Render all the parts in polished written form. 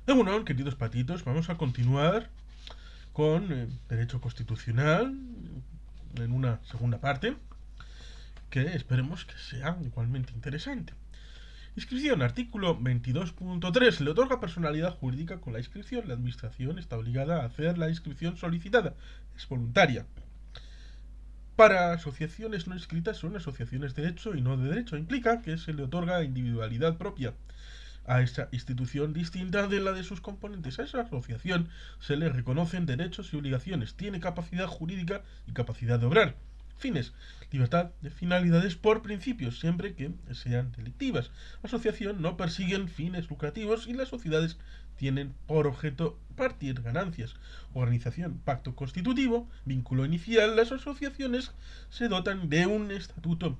Bueno, queridos patitos, vamos a continuar con Derecho Constitucional en una segunda parte que esperemos que sea igualmente interesante. Inscripción, artículo 22.3. Le otorga personalidad jurídica con la inscripción. La administración está obligada a hacer la inscripción solicitada. Es voluntaria. Para asociaciones no inscritas son asociaciones de hecho y no de derecho. Implica que se le otorga individualidad propia a esa institución distinta de la de sus componentes. A esa asociación se le reconocen derechos y obligaciones. Tiene capacidad jurídica y capacidad de obrar. Fines: libertad de finalidades por principios, siempre que sean delictivas. Asociación no persiguen fines lucrativos y las sociedades tienen por objeto partir ganancias. Organización, pacto constitutivo, vínculo inicial. Las asociaciones se dotan de un estatuto.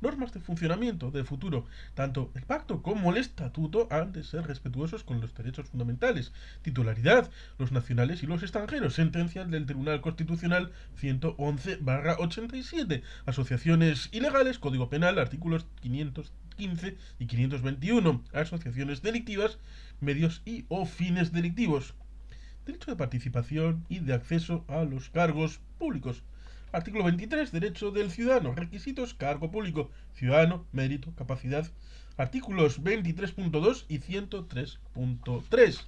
Normas de funcionamiento del futuro. Tanto el pacto como el estatuto han de ser respetuosos con los derechos fundamentales. Titularidad: los nacionales y los extranjeros. Sentencia del Tribunal Constitucional 111/87. Asociaciones ilegales. Código Penal, artículos 515 y 521. Asociaciones delictivas, medios y o fines delictivos. Derecho de participación y de acceso a los cargos públicos. Artículo 23. Derecho del ciudadano. Requisitos: cargo público, ciudadano, mérito, capacidad. Artículos 23.2 y 103.3.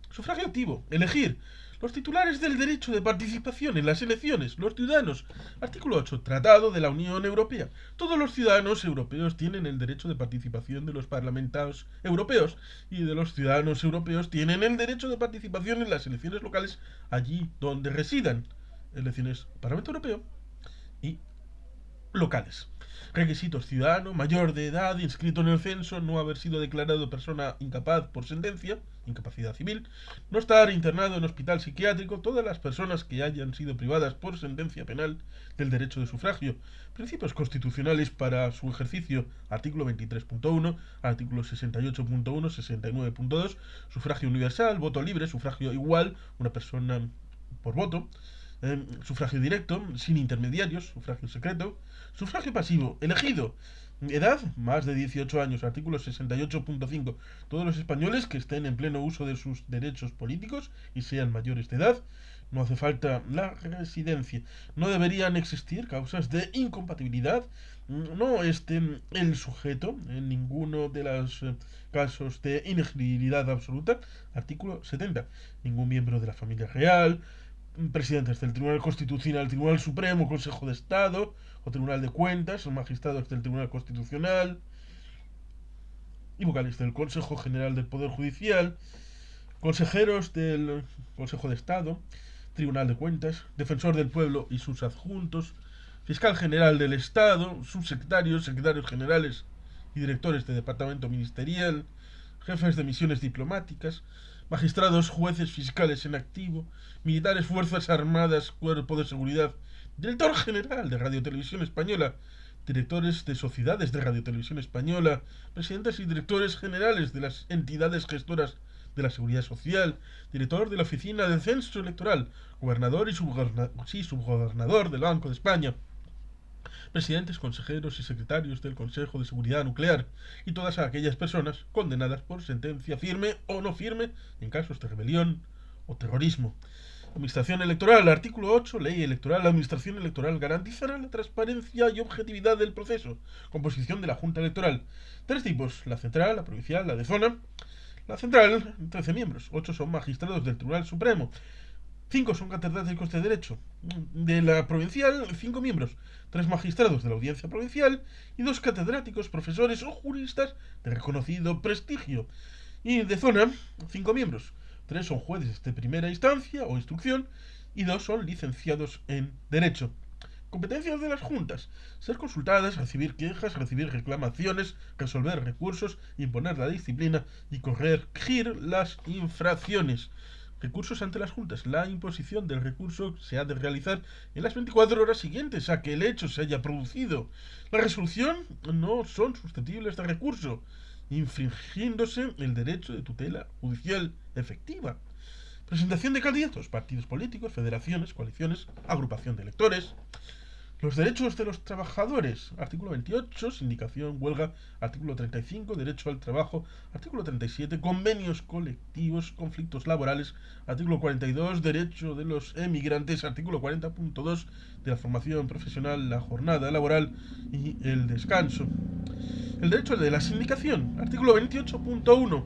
Sufragio activo. Elegir. Los titulares del derecho de participación en las elecciones, los ciudadanos. Artículo 8. Tratado de la Unión Europea. Todos los ciudadanos europeos tienen el derecho de participación de los parlamentarios europeos y de los ciudadanos europeos tienen el derecho de participación en las elecciones locales allí donde residan. Elecciones Parlamento Europeo y locales. Requisitos: ciudadano, mayor de edad, inscrito en el censo, no haber sido declarado persona incapaz por sentencia, incapacidad civil, no estar internado en hospital psiquiátrico. Todas las personas que hayan sido privadas por sentencia penal del derecho de sufragio. Principios constitucionales para su ejercicio. Artículo 23.1, artículo 68.1, 69.2. Sufragio universal, voto libre, sufragio igual, una persona por voto. Sufragio directo, sin intermediarios, sufragio secreto. Sufragio pasivo, elegido. Edad: más de 18 años. Artículo 68.5. Todos los españoles que estén en pleno uso de sus derechos políticos y sean mayores de edad. No hace falta la residencia. No deberían existir causas de incompatibilidad. No esté el sujeto en ninguno de los casos de inelegibilidad absoluta. Artículo 70. Ningún miembro de la familia real, presidentes del Tribunal Constitucional, Tribunal Supremo, Consejo de Estado o Tribunal de Cuentas, magistrados del Tribunal Constitucional y vocales del Consejo General del Poder Judicial, consejeros del Consejo de Estado, Tribunal de Cuentas, defensor del pueblo y sus adjuntos, fiscal general del Estado, subsecretarios, secretarios generales y directores de departamento ministerial, jefes de misiones diplomáticas, magistrados, jueces, fiscales en activo, militares, fuerzas armadas, cuerpo de seguridad, director general de Radio Televisión Española, directores de sociedades de Radio Televisión Española, presidentes y directores generales de las entidades gestoras de la Seguridad Social, director de la Oficina del Censo Electoral, gobernador y subgobernador del Banco de España, presidentes, consejeros y secretarios del Consejo de Seguridad Nuclear y todas aquellas personas condenadas por sentencia firme o no firme en casos de rebelión o terrorismo. Administración electoral. Artículo 8. Ley electoral. La administración electoral garantizará la transparencia y objetividad del proceso. Composición de la Junta Electoral. Tres tipos: la central, la provincial, la de zona. La central, 13 miembros. 8 son magistrados del Tribunal Supremo. 5 son catedráticos de Derecho. De la provincial, 5 miembros. 3 magistrados de la Audiencia Provincial y 2 catedráticos, profesores o juristas de reconocido prestigio. Y de zona, 5 miembros. 3 son jueces de primera instancia o instrucción y 2 son licenciados en Derecho. Competencias de las juntas: ser consultadas, recibir quejas, recibir reclamaciones, resolver recursos, imponer la disciplina y corregir las infracciones. Recursos ante las juntas: la imposición del recurso se ha de realizar en las 24 horas siguientes a que el hecho se haya producido. La resolución no son susceptibles de recurso, infringiéndose el derecho de tutela judicial efectiva. Presentación de candidatos: partidos políticos, federaciones, coaliciones, agrupación de electores. Los derechos de los trabajadores. Artículo 28, sindicación, huelga. Artículo 35, derecho al trabajo. Artículo 37, convenios colectivos, conflictos laborales. Artículo 42, derecho de los emigrantes. Artículo 40.2, de la formación profesional, la jornada laboral y el descanso. El derecho de la sindicación. Artículo 28.1.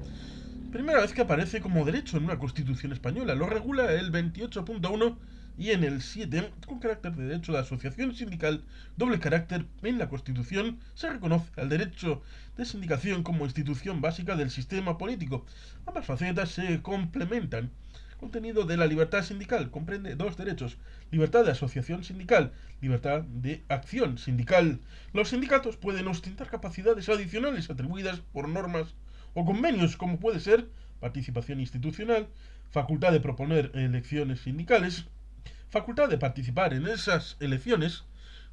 Primera vez que aparece como derecho en una constitución española. Lo regula el 28.1 y en el 7, con carácter de derecho de asociación sindical, doble carácter en la Constitución, se reconoce al derecho de sindicación como institución básica del sistema político. Ambas facetas se complementan. Contenido de la libertad sindical comprende dos derechos: libertad de asociación sindical, libertad de acción sindical. Los sindicatos pueden ostentar capacidades adicionales atribuidas por normas o convenios, como puede ser participación institucional, facultad de proponer elecciones sindicales, facultad de participar en esas elecciones.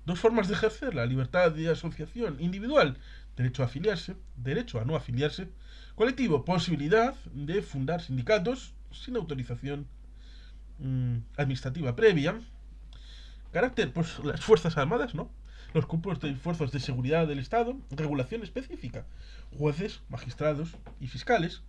Dos formas de ejercer la libertad de asociación individual: derecho a afiliarse, derecho a no afiliarse; colectivo, posibilidad de fundar sindicatos sin autorización administrativa previa. Carácter, pues las Fuerzas Armadas, ¿no? Los cuerpos de fuerzas de seguridad del Estado. Regulación específica: jueces, magistrados y fiscales.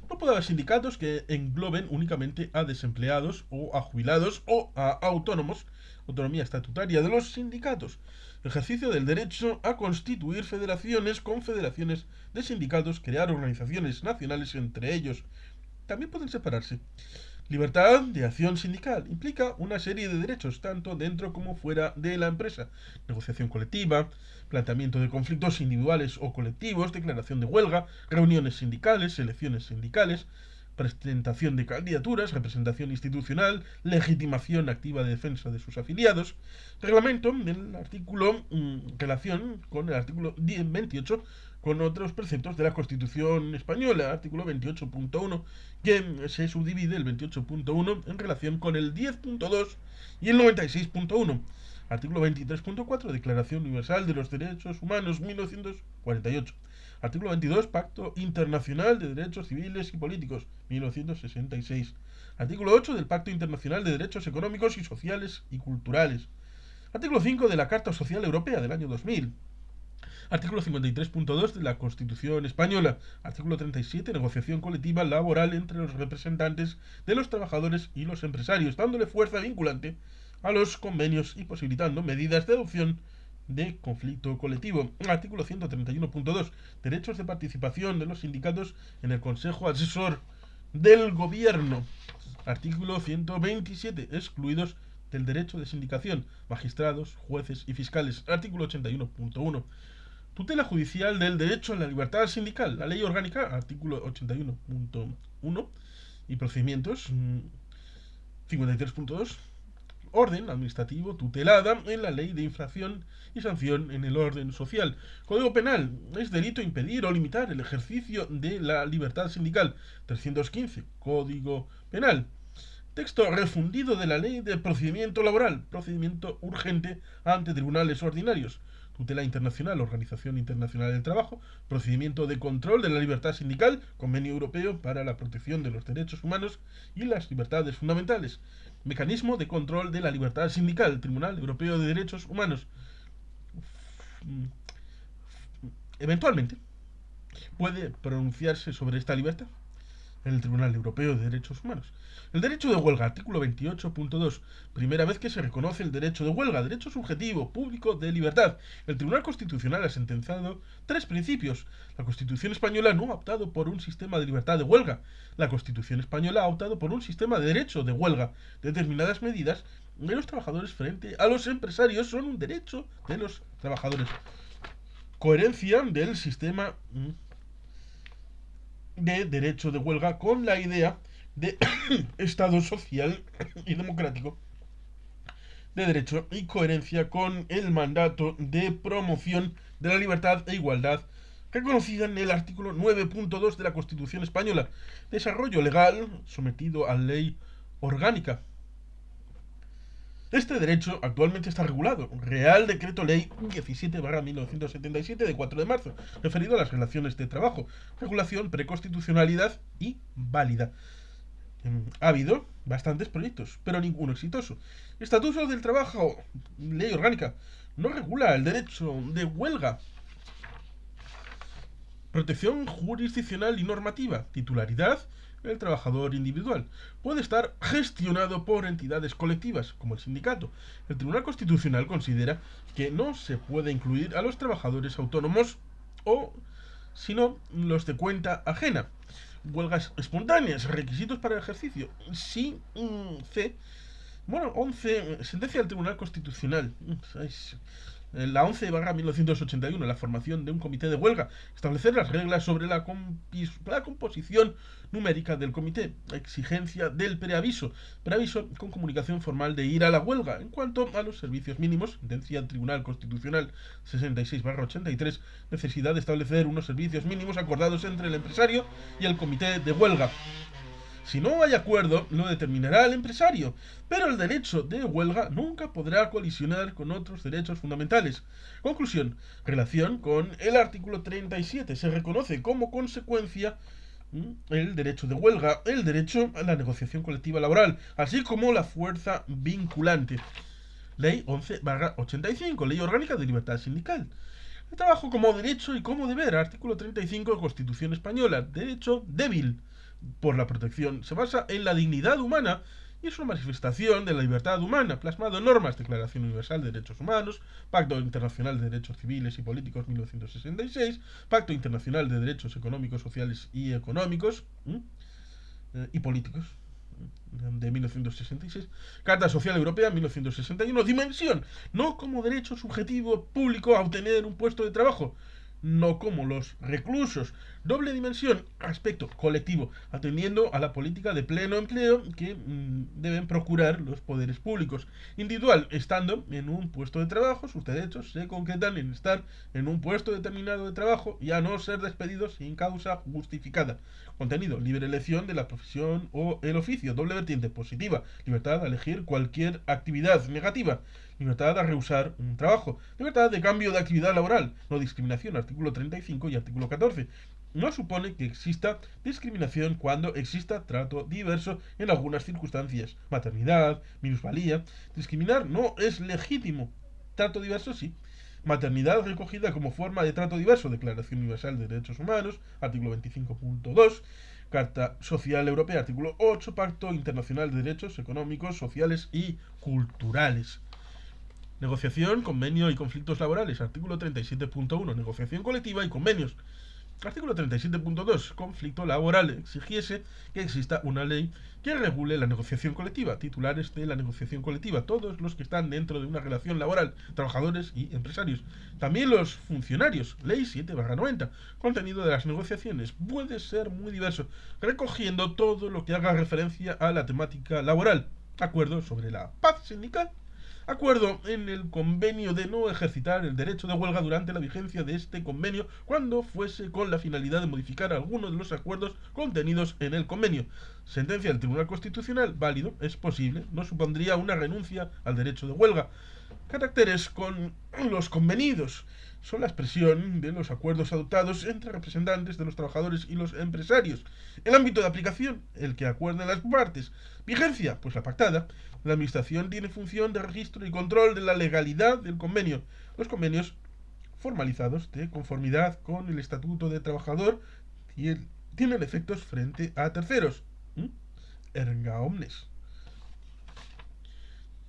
No puede haber sindicatos que engloben únicamente a desempleados o a jubilados o a autónomos. Autonomía estatutaria de los sindicatos. Ejercicio del derecho a constituir federaciones, confederaciones de sindicatos, crear organizaciones nacionales entre ellos. También pueden separarse. Libertad de acción sindical implica una serie de derechos, tanto dentro como fuera de la empresa: negociación colectiva, planteamiento de conflictos individuales o colectivos, declaración de huelga, reuniones sindicales, elecciones sindicales, presentación de candidaturas, representación institucional, legitimación activa de defensa de sus afiliados. Reglamento del artículo, relación con el artículo 28 con otros preceptos de la Constitución española. Artículo 28.1, que se subdivide el 28.1 en relación con el 10.2 y el 96.1. Artículo 23.4, Declaración Universal de los Derechos Humanos, 1948. Artículo 22, Pacto Internacional de Derechos Civiles y Políticos, 1966. Artículo 8 del Pacto Internacional de Derechos Económicos y Sociales y Culturales. Artículo 5 de la Carta Social Europea del año 2000. Artículo 53.2 de la Constitución Española. Artículo 37, negociación colectiva laboral entre los representantes de los trabajadores y los empresarios, dándole fuerza vinculante a los convenios y posibilitando medidas de adopción de conflicto colectivo. Artículo 131.2, derechos de participación de los sindicatos en el Consejo Asesor del Gobierno. Artículo 127, excluidos del derecho de sindicación, magistrados, jueces y fiscales. Artículo 81.1, tutela judicial del derecho a la libertad sindical. La ley orgánica, artículo 81.1, y procedimientos, 53.2, orden administrativo tutelada en la ley de infracción y sanción en el orden social. Código penal: es delito impedir o limitar el ejercicio de la libertad sindical. 315, Código penal. Texto refundido de la ley de procedimiento laboral: procedimiento urgente ante tribunales ordinarios. Tutela internacional, Organización Internacional del Trabajo. Procedimiento de control de la libertad sindical, Convenio Europeo para la Protección de los Derechos Humanos y las Libertades Fundamentales. Mecanismo de control de la libertad sindical, Tribunal Europeo de Derechos Humanos. Eventualmente puede pronunciarse sobre esta libertad en el Tribunal Europeo de Derechos Humanos. El derecho de huelga, artículo 28.2. Primera vez que se reconoce el derecho de huelga, derecho subjetivo, público, de libertad. El Tribunal Constitucional ha sentenciado tres principios. La Constitución española no ha optado por un sistema de libertad de huelga. La Constitución española ha optado por un sistema de derecho de huelga. Determinadas medidas de los trabajadores frente a los empresarios son un derecho de los trabajadores. Coherencia del sistema de derecho de huelga con la idea de Estado social y democrático de derecho, y coherencia con el mandato de promoción de la libertad e igualdad reconocida en el artículo 9.2 de la Constitución española. Desarrollo legal sometido a ley orgánica. Este derecho actualmente está regulado. Real Decreto Ley 17/1977 de 4 de marzo, referido a las relaciones de trabajo. Regulación, preconstitucionalidad y válida. Ha habido bastantes proyectos, pero ninguno exitoso. Estatuto del Trabajo, ley orgánica, no regula el derecho de huelga. Protección jurisdiccional y normativa. Titularidad. El trabajador individual. Puede estar gestionado por entidades colectivas, como el sindicato. El Tribunal Constitucional considera que no se puede incluir a los trabajadores autónomos o, si no, los de cuenta ajena. Huelgas espontáneas. Requisitos para el ejercicio. Sí, C. Bueno, 11. Sentencia del Tribunal Constitucional. La 11/1981, la formación de un comité de huelga, establecer las reglas sobre la composición numérica del comité, exigencia del preaviso con comunicación formal de ir a la huelga. En cuanto a los servicios mínimos, sentencia del Tribunal Constitucional 66/83, necesidad de establecer unos servicios mínimos acordados entre el empresario y el comité de huelga. Si no hay acuerdo, lo determinará el empresario, pero el derecho de huelga nunca podrá colisionar con otros derechos fundamentales. Conclusión. Relación con el artículo 37. Se reconoce como consecuencia el derecho de huelga, el derecho a la negociación colectiva laboral, así como la fuerza vinculante. Ley 11/85, Ley Orgánica de Libertad Sindical. El trabajo como derecho y como deber, artículo 35 de Constitución Española, derecho débil por la protección. Se basa en la dignidad humana y es una manifestación de la libertad humana, plasmado en normas, Declaración Universal de Derechos Humanos, Pacto Internacional de Derechos Civiles y Políticos 1966, Pacto Internacional de Derechos Económicos, Sociales y Económicos y Políticos de 1966, Carta Social Europea 1961, dimensión, no como derecho subjetivo público a obtener un puesto de trabajo, no como los reclusos. Doble dimensión, aspecto colectivo, atendiendo a la política de pleno empleo que deben procurar los poderes públicos. Individual, estando en un puesto de trabajo, sus derechos se concretan en estar en un puesto determinado de trabajo y a no ser despedidos sin causa justificada. Contenido, libre elección de la profesión o el oficio. Doble vertiente, positiva, libertad a elegir cualquier actividad. Negativa, libertad a rehusar un trabajo. Libertad de cambio de actividad laboral. No discriminación, artículo 35 y artículo 14. No supone que exista discriminación cuando exista trato diverso en algunas circunstancias. Maternidad, minusvalía. Discriminar no es legítimo. Trato diverso sí. Maternidad recogida como forma de trato diverso. Declaración Universal de Derechos Humanos, artículo 25.2. Carta Social Europea, artículo 8. Pacto Internacional de Derechos Económicos, Sociales y Culturales. Negociación, convenio y conflictos laborales. Artículo 37.1. Negociación colectiva y convenios. Artículo 37.2. Conflicto laboral. Exigiese que exista una ley que regule la negociación colectiva. Titulares de la negociación colectiva. Todos los que están dentro de una relación laboral. Trabajadores y empresarios. También los funcionarios. Ley 7/90. Contenido de las negociaciones puede ser muy diverso, recogiendo todo lo que haga referencia a la temática laboral. Acuerdo sobre la paz sindical. Acuerdo en el convenio de no ejercitar el derecho de huelga durante la vigencia de este convenio cuando fuese con la finalidad de modificar alguno de los acuerdos contenidos en el convenio. Sentencia del Tribunal Constitucional, válido, es posible, no supondría una renuncia al derecho de huelga. Caracteres con los convenidos. Son la expresión de los acuerdos adoptados entre representantes de los trabajadores y los empresarios. El ámbito de aplicación, el que acuerden las partes. Vigencia, pues la pactada. La Administración tiene función de registro y control de la legalidad del convenio. Los convenios formalizados de conformidad con el Estatuto de Trabajador tienen efectos frente a terceros. Erga omnes.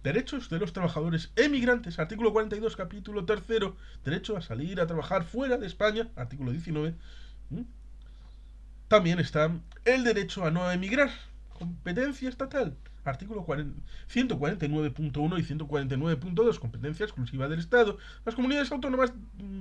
Derechos de los trabajadores emigrantes, artículo 42, capítulo 3, derecho a salir a trabajar fuera de España, artículo 19. También está el derecho a no emigrar, competencia estatal, artículo 149.1 y 149.2, competencia exclusiva del Estado. Las comunidades autónomas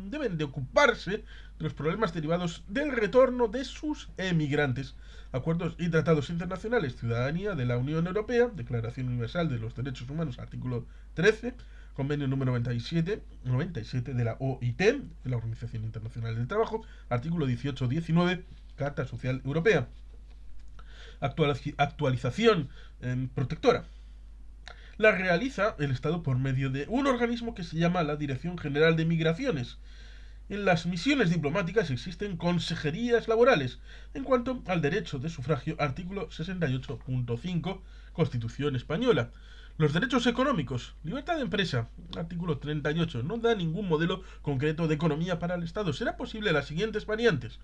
deben de ocuparse de los problemas derivados del retorno de sus emigrantes. Acuerdos y tratados internacionales, ciudadanía de la Unión Europea, Declaración Universal de los Derechos Humanos, artículo 13, convenio número 97 de la OIT, de la Organización Internacional del Trabajo, artículo 18-19, Carta Social Europea. Actualización protectora. La realiza el Estado por medio de un organismo que se llama la Dirección General de Migraciones. En las misiones diplomáticas existen consejerías laborales. En cuanto al derecho de sufragio, artículo 68.5, Constitución española. Los derechos económicos. Libertad de empresa. Artículo 38. No da ningún modelo concreto de economía para el Estado. Será posible las siguientes variantes: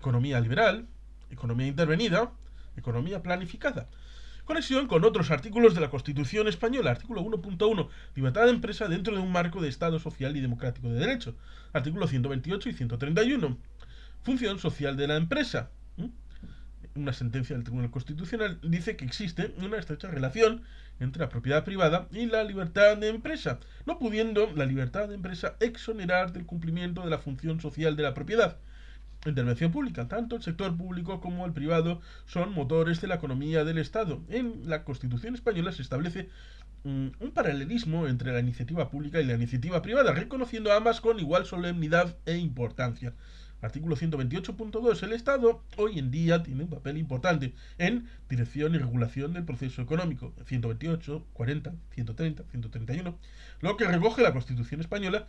economía liberal, economía intervenida, economía planificada. Conexión con otros artículos de la Constitución española. Artículo 1.1. Libertad de empresa dentro de un marco de Estado social y democrático de derecho. Artículo 128 y 131. Función social de la empresa. Una sentencia del Tribunal Constitucional dice que existe una estrecha relación entre la propiedad privada y la libertad de empresa, no pudiendo la libertad de empresa exonerar del cumplimiento de la función social de la propiedad. Intervención pública. Tanto el sector público como el privado son motores de la economía del Estado. En la Constitución española se establece un paralelismo entre la iniciativa pública y la iniciativa privada, reconociendo ambas con igual solemnidad e importancia. Artículo 128.2. El Estado hoy en día tiene un papel importante en dirección y regulación del proceso económico. 128, 40, 130, 131. Lo que recoge la Constitución española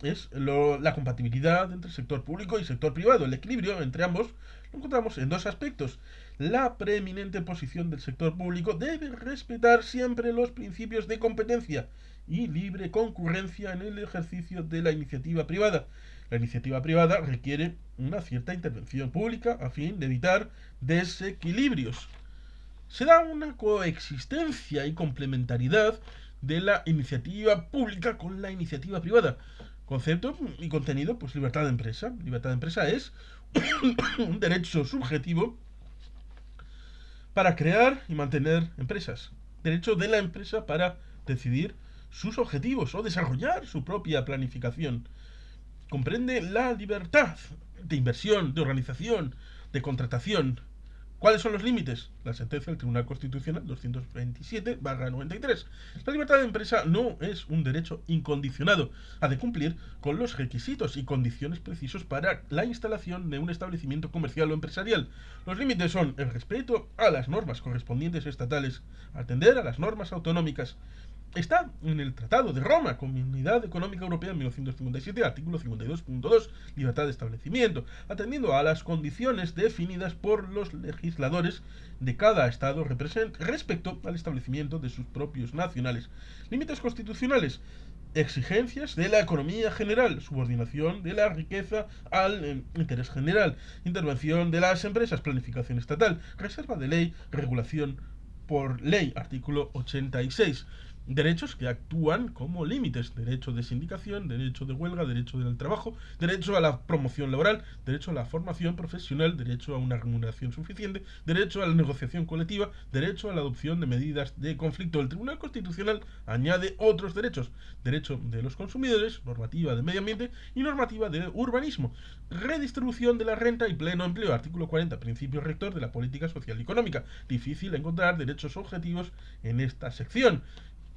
es la compatibilidad entre sector público y sector privado. El equilibrio entre ambos lo encontramos en dos aspectos. La preeminente posición del sector público debe respetar siempre los principios de competencia y libre concurrencia en el ejercicio de la iniciativa privada. La iniciativa privada requiere una cierta intervención pública a fin de evitar desequilibrios. Se da una coexistencia y complementariedad de la iniciativa pública con la iniciativa privada. Concepto y contenido, pues libertad de empresa. Libertad de empresa es un derecho subjetivo para crear y mantener empresas. Derecho de la empresa para decidir sus objetivos o desarrollar su propia planificación. Comprende la libertad de inversión, de organización, de contratación. ¿Cuáles son los límites? La sentencia del Tribunal Constitucional 227/93. La libertad de empresa no es un derecho incondicionado. Ha de cumplir con los requisitos y condiciones precisos para la instalación de un establecimiento comercial o empresarial. Los límites son el respeto a las normas correspondientes estatales, atender a las normas autonómicas. Está en el Tratado de Roma, Comunidad Económica Europea, en 1957, artículo 52.2, libertad de establecimiento, atendiendo a las condiciones definidas por los legisladores de cada Estado respecto al establecimiento de sus propios nacionales. Límites constitucionales. Exigencias de la economía general, subordinación de la riqueza al interés general, intervención de las empresas, planificación estatal, reserva de ley, regulación por ley, artículo 86. Derechos que actúan como límites: derecho de sindicación, derecho de huelga, derecho del trabajo, derecho a la promoción laboral, derecho a la formación profesional, derecho a una remuneración suficiente, derecho a la negociación colectiva, derecho a la adopción de medidas de conflicto. El Tribunal Constitucional añade otros derechos: derecho de los consumidores, normativa de medio ambiente y normativa de urbanismo, redistribución de la renta y pleno empleo, artículo 40, principio rector de la política social y económica. Difícil encontrar derechos objetivos en esta sección.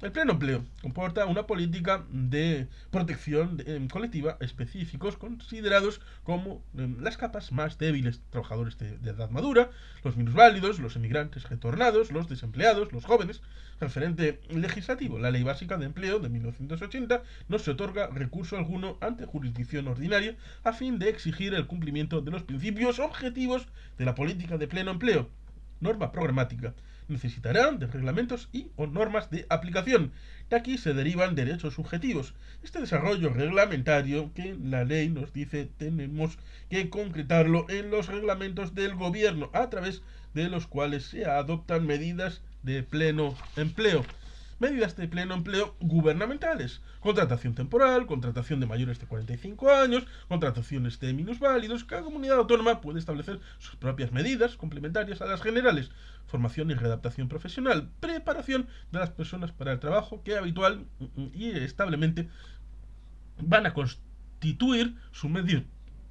El pleno empleo comporta una política de protección colectiva específicos considerados como las capas más débiles: trabajadores de edad madura, los minusválidos, los emigrantes retornados, los desempleados, los jóvenes. Referente legislativo: la Ley Básica de Empleo de 1980 no se otorga recurso alguno ante jurisdicción ordinaria a fin de exigir el cumplimiento de los principios objetivos de la política de pleno empleo. Norma programática: necesitarán de reglamentos y o normas de aplicación. De aquí se derivan derechos subjetivos. Este desarrollo reglamentario que la ley nos dice tenemos que concretarlo en los reglamentos del gobierno, a través de los cuales se adoptan medidas de pleno empleo. Medidas de pleno empleo gubernamentales: contratación temporal, contratación de mayores de 45 años, contrataciones de minusválidos. Cada comunidad autónoma puede establecer sus propias medidas complementarias a las generales. Formación y readaptación profesional: preparación de las personas para el trabajo que habitual y establemente van a constituir su medio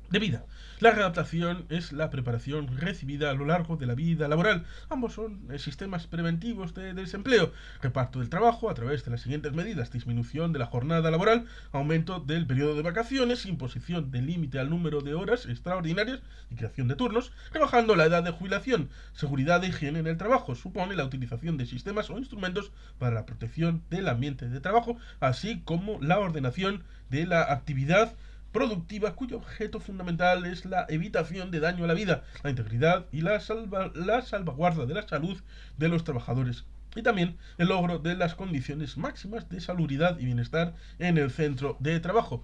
de vida. La readaptación es la preparación recibida a lo largo de la vida laboral. Ambos son sistemas preventivos de desempleo. Reparto del trabajo a través de las siguientes medidas: disminución de la jornada laboral, aumento del periodo de vacaciones, imposición de límite al número de horas extraordinarias y creación de turnos, rebajando la edad de jubilación. Seguridad e higiene en el trabajo: supone la utilización de sistemas o instrumentos para la protección del ambiente de trabajo, así como la ordenación de la actividad productiva cuyo objeto fundamental es la evitación de daño a la vida, la integridad y la salvaguarda de la salud de los trabajadores. Y también el logro de las condiciones máximas de salubridad y bienestar en el centro de trabajo.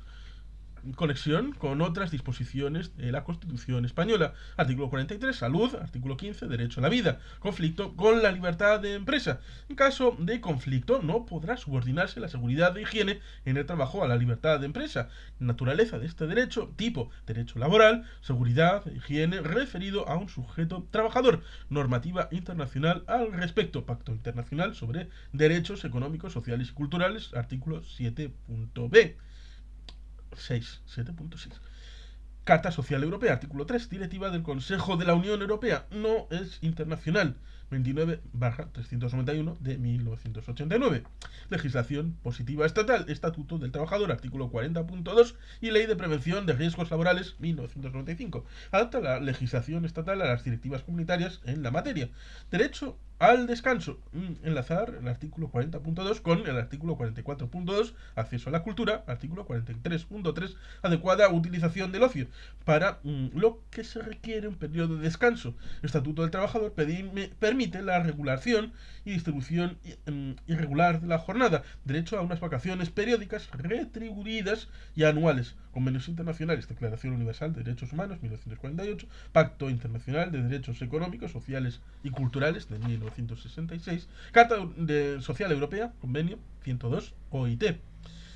Conexión con otras disposiciones de la Constitución española. Artículo 43, salud. Artículo 15, derecho a la vida. Conflicto con la libertad de empresa. En caso de conflicto, no podrá subordinarse la seguridad e higiene en el trabajo a la libertad de empresa. Naturaleza de este derecho, tipo derecho laboral, seguridad, higiene, referido a un sujeto trabajador. Normativa internacional al respecto. Pacto Internacional sobre Derechos Económicos, Sociales y Culturales. Artículo 7.b. 7.6. Carta Social Europea, artículo 3, Directiva del Consejo de la Unión Europea, no es internacional, 29/391 de 1989. Legislación positiva estatal, Estatuto del Trabajador, artículo 40.2 y Ley de Prevención de Riesgos Laborales, 1995. Adapta la legislación estatal a las directivas comunitarias en la materia. Derecho al descanso. Enlazar el artículo 40.2 con el artículo 44.2, acceso a la cultura, artículo 43.3, adecuada utilización del ocio, para lo que se requiere un periodo de descanso. Estatuto del Trabajador permite la regulación y distribución irregular de la jornada, derecho a unas vacaciones periódicas retribuidas y anuales. Convenios internacionales, Declaración Universal de Derechos Humanos, 1948, Pacto Internacional de Derechos Económicos, Sociales y Culturales, de 1966, Carta Social Europea, Convenio 102, OIT.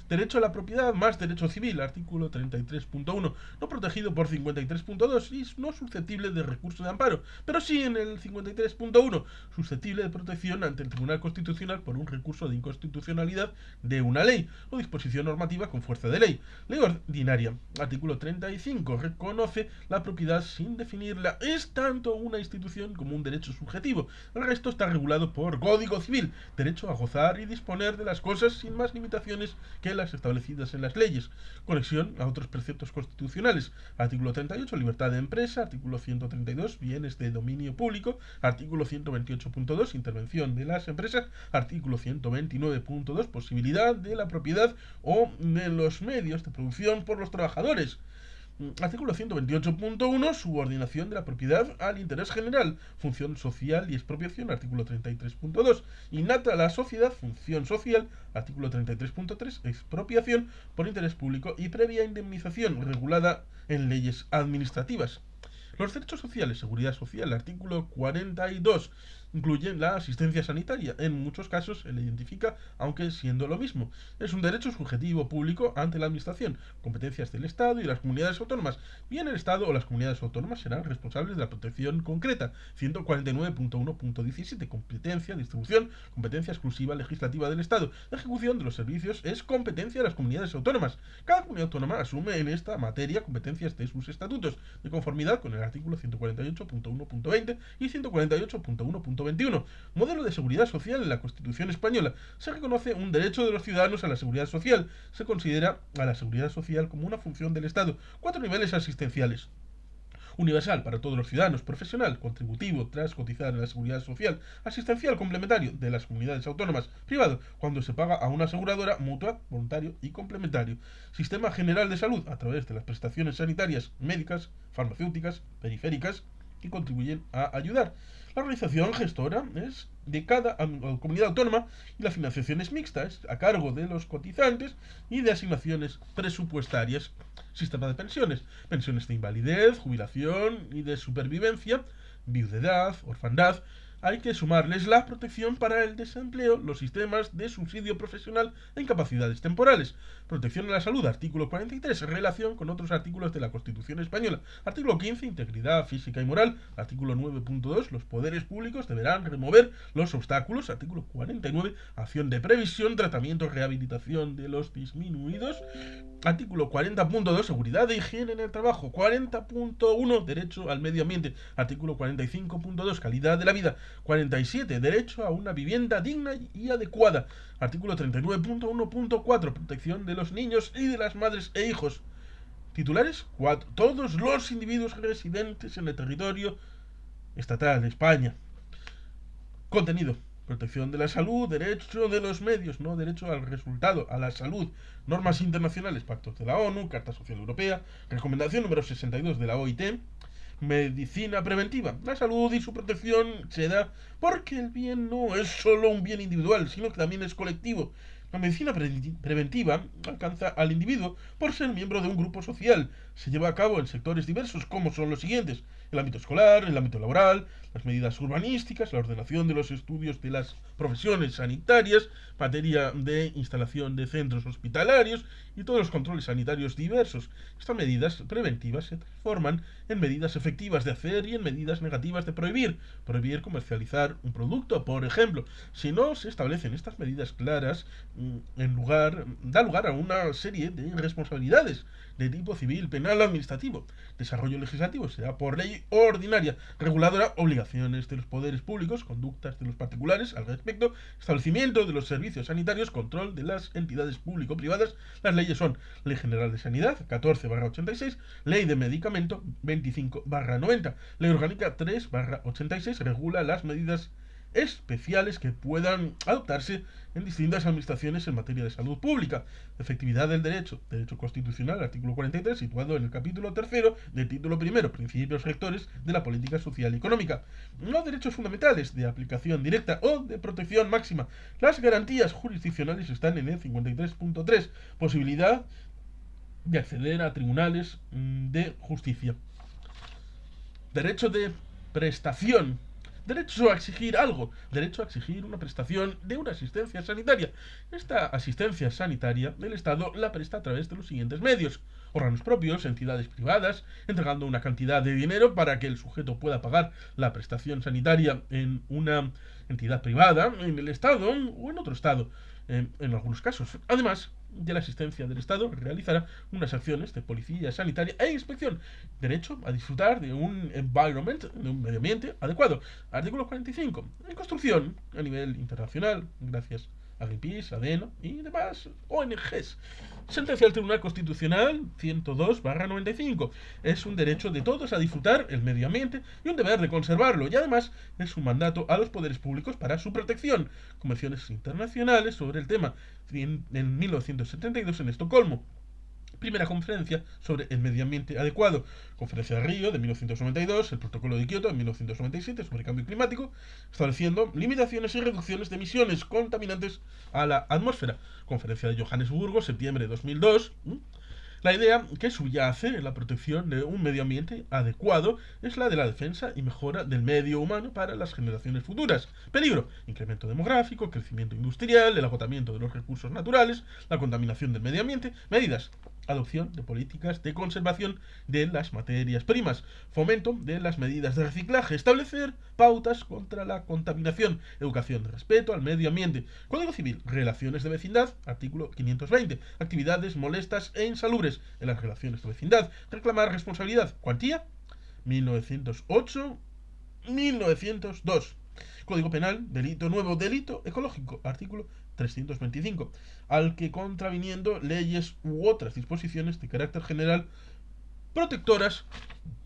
Derecho a la propiedad más derecho civil, artículo 33.1, no protegido por 53.2 y no susceptible de recurso de amparo, pero sí en el 53.1, susceptible de protección ante el Tribunal Constitucional por un recurso de inconstitucionalidad de una ley o disposición normativa con fuerza de ley. Ley ordinaria, artículo 35, reconoce la propiedad sin definirla. Es tanto una institución como un derecho subjetivo. El resto está regulado por Código Civil, derecho a gozar y disponer de las cosas sin más limitaciones que las establecidas en las leyes. Conexión a otros preceptos constitucionales. Artículo 38, libertad de empresa. Artículo 132, bienes de dominio público. Artículo 128.2, intervención de las empresas. Artículo 129.2, posibilidad de la propiedad o de los medios de producción por los trabajadores. Artículo 128.1, subordinación de la propiedad al interés general, función social y expropiación, artículo 33.2, innata a la sociedad, función social, artículo 33.3, expropiación por interés público y previa indemnización, regulada en leyes administrativas. Los derechos sociales, seguridad social, artículo 42, incluyen la asistencia sanitaria. En muchos casos se le identifica, aunque siendo lo mismo. Es un derecho subjetivo público ante la administración, competencias del Estado y las comunidades autónomas. Bien el Estado o las comunidades autónomas serán responsables de la protección concreta. 149.1.17, competencia, distribución, competencia exclusiva legislativa del Estado. La ejecución de los servicios es competencia de las comunidades autónomas. Cada comunidad autónoma asume en esta materia competencias de sus estatutos, de conformidad con el artículo 148.1.20 y 148.1.21. Modelo de seguridad social en la Constitución española. Se reconoce un derecho de los ciudadanos a la seguridad social. Se considera a la seguridad social como una función del Estado. 4 niveles asistenciales. Universal para todos los ciudadanos, profesional, contributivo, tras cotizar en la seguridad social, asistencial complementario de las comunidades autónomas, privado, cuando se paga a una aseguradora, mutua, voluntario y complementario. Sistema general de salud, a través de las prestaciones sanitarias, médicas, farmacéuticas, periféricas, que contribuyen a ayudar. La organización gestora es de cada comunidad autónoma y la financiación es mixta, es a cargo de los cotizantes y de asignaciones presupuestarias. Sistema de pensiones, pensiones de invalidez, jubilación y de supervivencia, viudedad, orfandad. Hay que sumarles la protección para el desempleo, los sistemas de subsidio profesional e incapacidades temporales. Protección a la salud, artículo 43, relación con otros artículos de la Constitución española. Artículo 15, integridad física y moral. Artículo 9.2, los poderes públicos deberán remover los obstáculos. Artículo 49, acción de previsión, tratamiento, rehabilitación de los disminuidos. Artículo 40.2, seguridad e higiene en el trabajo. 40.1, derecho al medio ambiente. Artículo 45.2, calidad de la vida. 47, derecho a una vivienda digna y adecuada. Artículo 39.1.4, protección de los niños y de las madres e hijos. Titulares, 4. Todos los individuos residentes en el territorio estatal de España. Contenido. protección de la salud, derecho de los medios, no derecho al resultado, a la salud, normas internacionales, pactos de la ONU, Carta Social Europea, recomendación número 62 de la OIT, medicina preventiva. La salud y su protección se da porque el bien no es solo un bien individual, sino que también es colectivo. La medicina preventiva alcanza al individuo por ser miembro de un grupo social. Se lleva a cabo en sectores diversos como son los siguientes: el ámbito escolar, el ámbito laboral, las medidas urbanísticas, la ordenación de los estudios de las profesiones sanitarias, materia de instalación de centros hospitalarios y todos los controles sanitarios diversos. Estas medidas preventivas se transforman en medidas efectivas de hacer y en medidas negativas de prohibir. Prohibir comercializar un producto, por ejemplo. Si no se establecen estas medidas claras, da lugar a una serie de responsabilidades de tipo civil, penal, administrativo. Desarrollo legislativo será por ley ordinaria, reguladora, obligaciones de los poderes públicos, conductas de los particulares al respecto, establecimiento de los servicios sanitarios, control de las entidades público-privadas. Las leyes son Ley General de Sanidad 14/86, Ley de Medicamento 25/90, Ley Orgánica 3/86, regula las medidas especiales que puedan adoptarse en distintas administraciones en materia de salud pública. Efectividad del derecho. Derecho constitucional, artículo 43, situado en el capítulo tercero del título primero, principios rectores de la política social y económica. Los derechos fundamentales de aplicación directa o de protección máxima. Las garantías jurisdiccionales están en el 53.3, posibilidad de acceder a tribunales de justicia. Derecho de prestación. Derecho a exigir algo, derecho a exigir una prestación de una asistencia sanitaria. Esta asistencia sanitaria el Estado la presta a través de los siguientes medios: órganos propios, entidades privadas, entregando una cantidad de dinero para que el sujeto pueda pagar la prestación sanitaria en una entidad privada, en el Estado o en otro Estado, en algunos casos. Además de la asistencia del Estado, realizará unas acciones de policía sanitaria e inspección. Derecho a disfrutar de un environment, de un medio ambiente adecuado. Artículo 45. En construcción, a nivel internacional, gracias a Greenpeace, ADENO y demás ONGs. Sentencia del Tribunal Constitucional 102/95. Es un derecho de todos a disfrutar el medio ambiente y un deber de conservarlo, y además es un mandato a los poderes públicos para su protección. Convenciones internacionales sobre el tema en 1972 en Estocolmo. Primera conferencia sobre el medio ambiente adecuado. Conferencia de Río de 1992, el Protocolo de Kioto de 1997 sobre cambio climático, estableciendo limitaciones y reducciones de emisiones contaminantes a la atmósfera. Conferencia de Johannesburgo, septiembre de 2002. La idea que subyace en la protección de un medio ambiente adecuado es la de la defensa y mejora del medio humano para las generaciones futuras. Peligro: incremento demográfico, crecimiento industrial, el agotamiento de los recursos naturales, la contaminación del medio ambiente. Medidas: adopción de políticas de conservación de las materias primas, fomento de las medidas de reciclaje, establecer pautas contra la contaminación, educación de respeto al medio ambiente. Código Civil, relaciones de vecindad, artículo 520, actividades molestas e insalubres en las relaciones de vecindad, reclamar responsabilidad, cuantía 1902. Código Penal, delito nuevo, delito ecológico, artículo 325, al que contraviniendo leyes u otras disposiciones de carácter general protectoras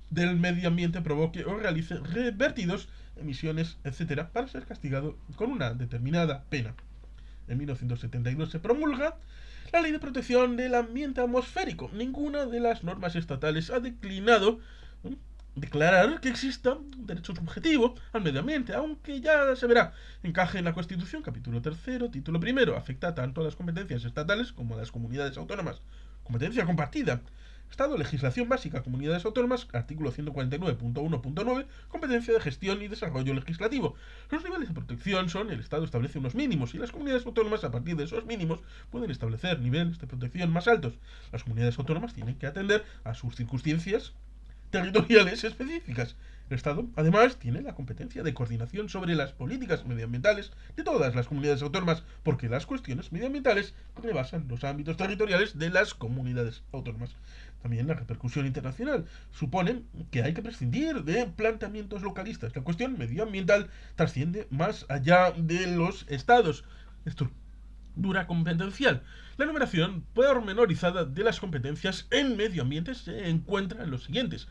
del medio ambiente provoque o realice vertidos, emisiones, etc., para ser castigado con una determinada pena. En 1972 se promulga la Ley de Protección del Ambiente Atmosférico. Ninguna de las normas estatales ha declinado declarar que exista un derecho subjetivo al medio ambiente, aunque ya se verá. Encaje en la Constitución, capítulo tercero, título primero. Afecta tanto a las competencias estatales como a las comunidades autónomas. Competencia compartida. Estado, legislación básica, comunidades autónomas, artículo 149.1.9, competencia de gestión y desarrollo legislativo. Los niveles de protección son: el Estado establece unos mínimos y las comunidades autónomas, a partir de esos mínimos, pueden establecer niveles de protección más altos. Las comunidades autónomas tienen que atender a sus circunstancias territoriales específicas. El Estado, además, tiene la competencia de coordinación sobre las políticas medioambientales de todas las comunidades autónomas, porque las cuestiones medioambientales rebasan los ámbitos territoriales de las comunidades autónomas. También la repercusión internacional supone que hay que prescindir de planteamientos localistas. La cuestión medioambiental trasciende más allá de los estados. Estructura competencial. La enumeración pormenorizada de las competencias en medio ambiente se encuentra en los siguientes: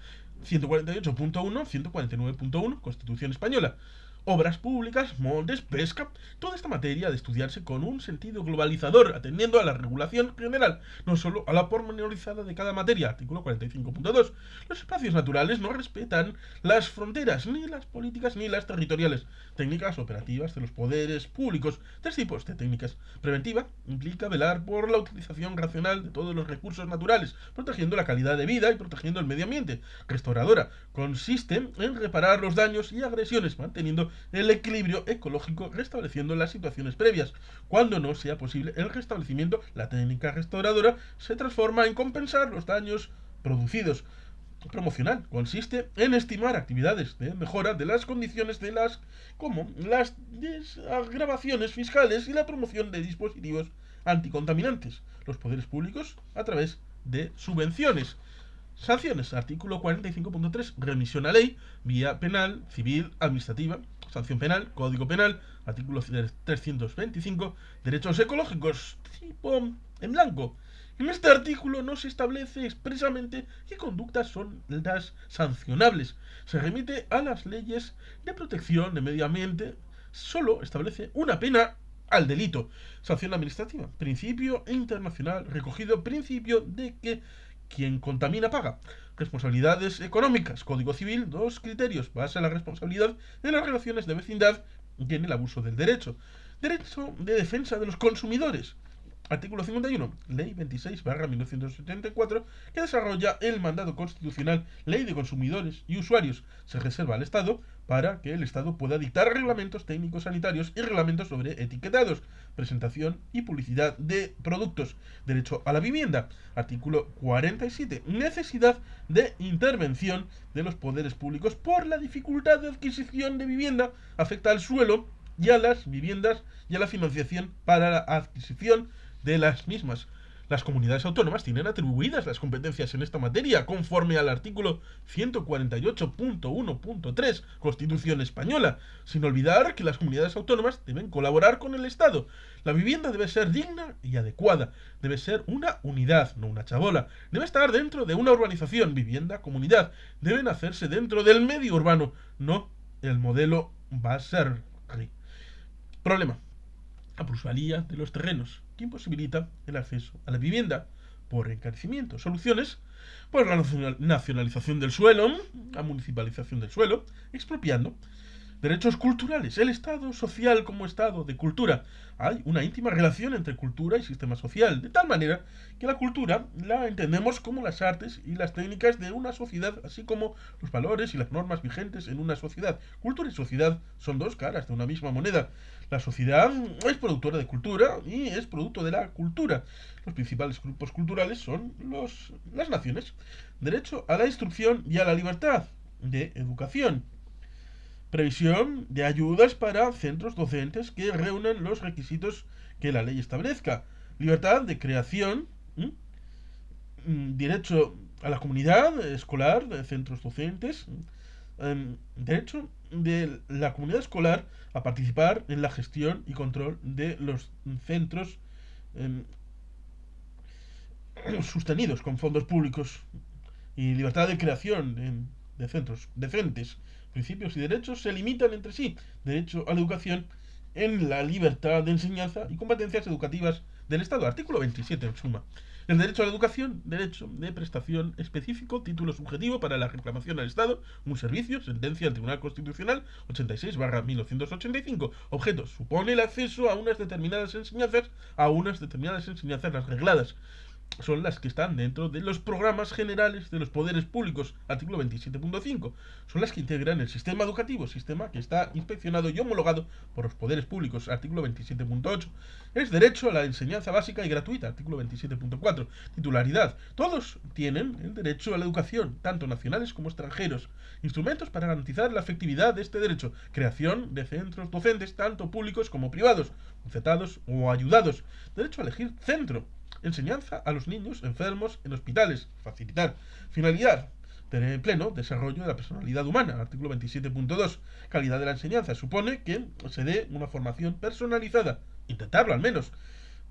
148.1, 149.1, Constitución Española; obras públicas, montes, pesca. Toda esta materia ha de estudiarse con un sentido globalizador, atendiendo a la regulación general, no solo a la pormenorizada de cada materia. Artículo 45.2. Los espacios naturales no respetan las fronteras, ni las políticas, ni las territoriales. Técnicas operativas de los poderes públicos. Tres tipos de técnicas. Preventiva implica velar por la utilización racional de todos los recursos naturales, protegiendo la calidad de vida y protegiendo el medio ambiente. Restauradora consiste en reparar los daños y agresiones, manteniendo el equilibrio ecológico, restableciendo las situaciones previas. Cuando no sea posible el restablecimiento, la técnica restauradora se transforma en compensar los daños producidos. Promocional consiste en estimar actividades de mejora de las condiciones de las como las desagravaciones fiscales y la promoción de dispositivos anticontaminantes. Los poderes públicos a través de subvenciones. Sanciones. Artículo 45.3. Remisión a ley, vía penal, civil, administrativa. Sanción penal, Código Penal. Artículo 325. Derechos ecológicos. Tipo en blanco. En este artículo no se establece expresamente qué conductas son las sancionables. Se remite a las leyes de protección de medio ambiente. Solo establece una pena al delito. Sanción administrativa. Principio internacional recogido. Principio de que quien contamina paga. Responsabilidades económicas. Código Civil. Dos criterios. Basa la responsabilidad en las relaciones de vecindad y en el abuso del derecho. Derecho de defensa de los consumidores. Artículo 51. Ley 26/1974, que desarrolla el mandato constitucional Ley de Consumidores y Usuarios. Se reserva al Estado para que el Estado pueda dictar reglamentos técnicos sanitarios y reglamentos sobre etiquetados, presentación y publicidad de productos. Derecho a la vivienda. Artículo 47. Necesidad de intervención de los poderes públicos por la dificultad de adquisición de vivienda. Afecta al suelo y a las viviendas y a la financiación para la adquisición de las mismas. Las comunidades autónomas tienen atribuidas las competencias en esta materia conforme al artículo 148.1.3 Constitución Española, sin olvidar que las comunidades autónomas deben colaborar con el Estado. La vivienda debe ser digna y adecuada, debe ser una unidad, no una chabola, debe estar dentro de una urbanización, vivienda, comunidad, deben hacerse dentro del medio urbano, no el modelo Baserri. Problema. La plusvalía de los terrenos, que imposibilita el acceso a la vivienda por encarecimiento. Soluciones: por la nacionalización del suelo, la municipalización del suelo, expropiando. Derechos culturales. El Estado social como Estado de cultura. Hay una íntima relación entre cultura y sistema social, de tal manera que la cultura la entendemos como las artes y las técnicas de una sociedad, así como los valores y las normas vigentes en una sociedad. Cultura y sociedad son dos caras de una misma moneda. La sociedad es productora de cultura y es producto de la cultura. Los principales grupos culturales son las naciones. Derecho a la instrucción y a la libertad de educación. Previsión de ayudas para centros docentes que reúnan los requisitos que la ley establezca. Libertad de creación. Derecho a la comunidad escolar de centros docentes. Derecho de la comunidad escolar a participar en la gestión y control de los centros sostenidos con fondos públicos. Y libertad de creación de centros decentes. Principios y derechos se limitan entre sí. Derecho a la educación en la libertad de enseñanza y competencias educativas del Estado. Artículo 27, en suma. El derecho a la educación, derecho de prestación específico, título subjetivo para la reclamación al Estado, un servicio, sentencia del Tribunal Constitucional 86/1985. Objeto: supone el acceso a unas determinadas enseñanzas, las regladas. Son las que están dentro de los programas generales de los poderes públicos, artículo 27.5. Son las que integran el sistema educativo, sistema que está inspeccionado y homologado por los poderes públicos, artículo 27.8. Es derecho a la enseñanza básica y gratuita, artículo 27.4. Titularidad. Todos tienen el derecho a la educación, tanto nacionales como extranjeros. Instrumentos para garantizar la efectividad de este derecho. Creación de centros docentes, tanto públicos como privados, concetados o ayudados. Derecho a elegir centro. Enseñanza a los niños enfermos en hospitales. Facilitar. Finalidad: pleno desarrollo de la personalidad humana. Artículo 27.2. Calidad de la enseñanza. Supone que se dé una formación personalizada. Intentarlo al menos.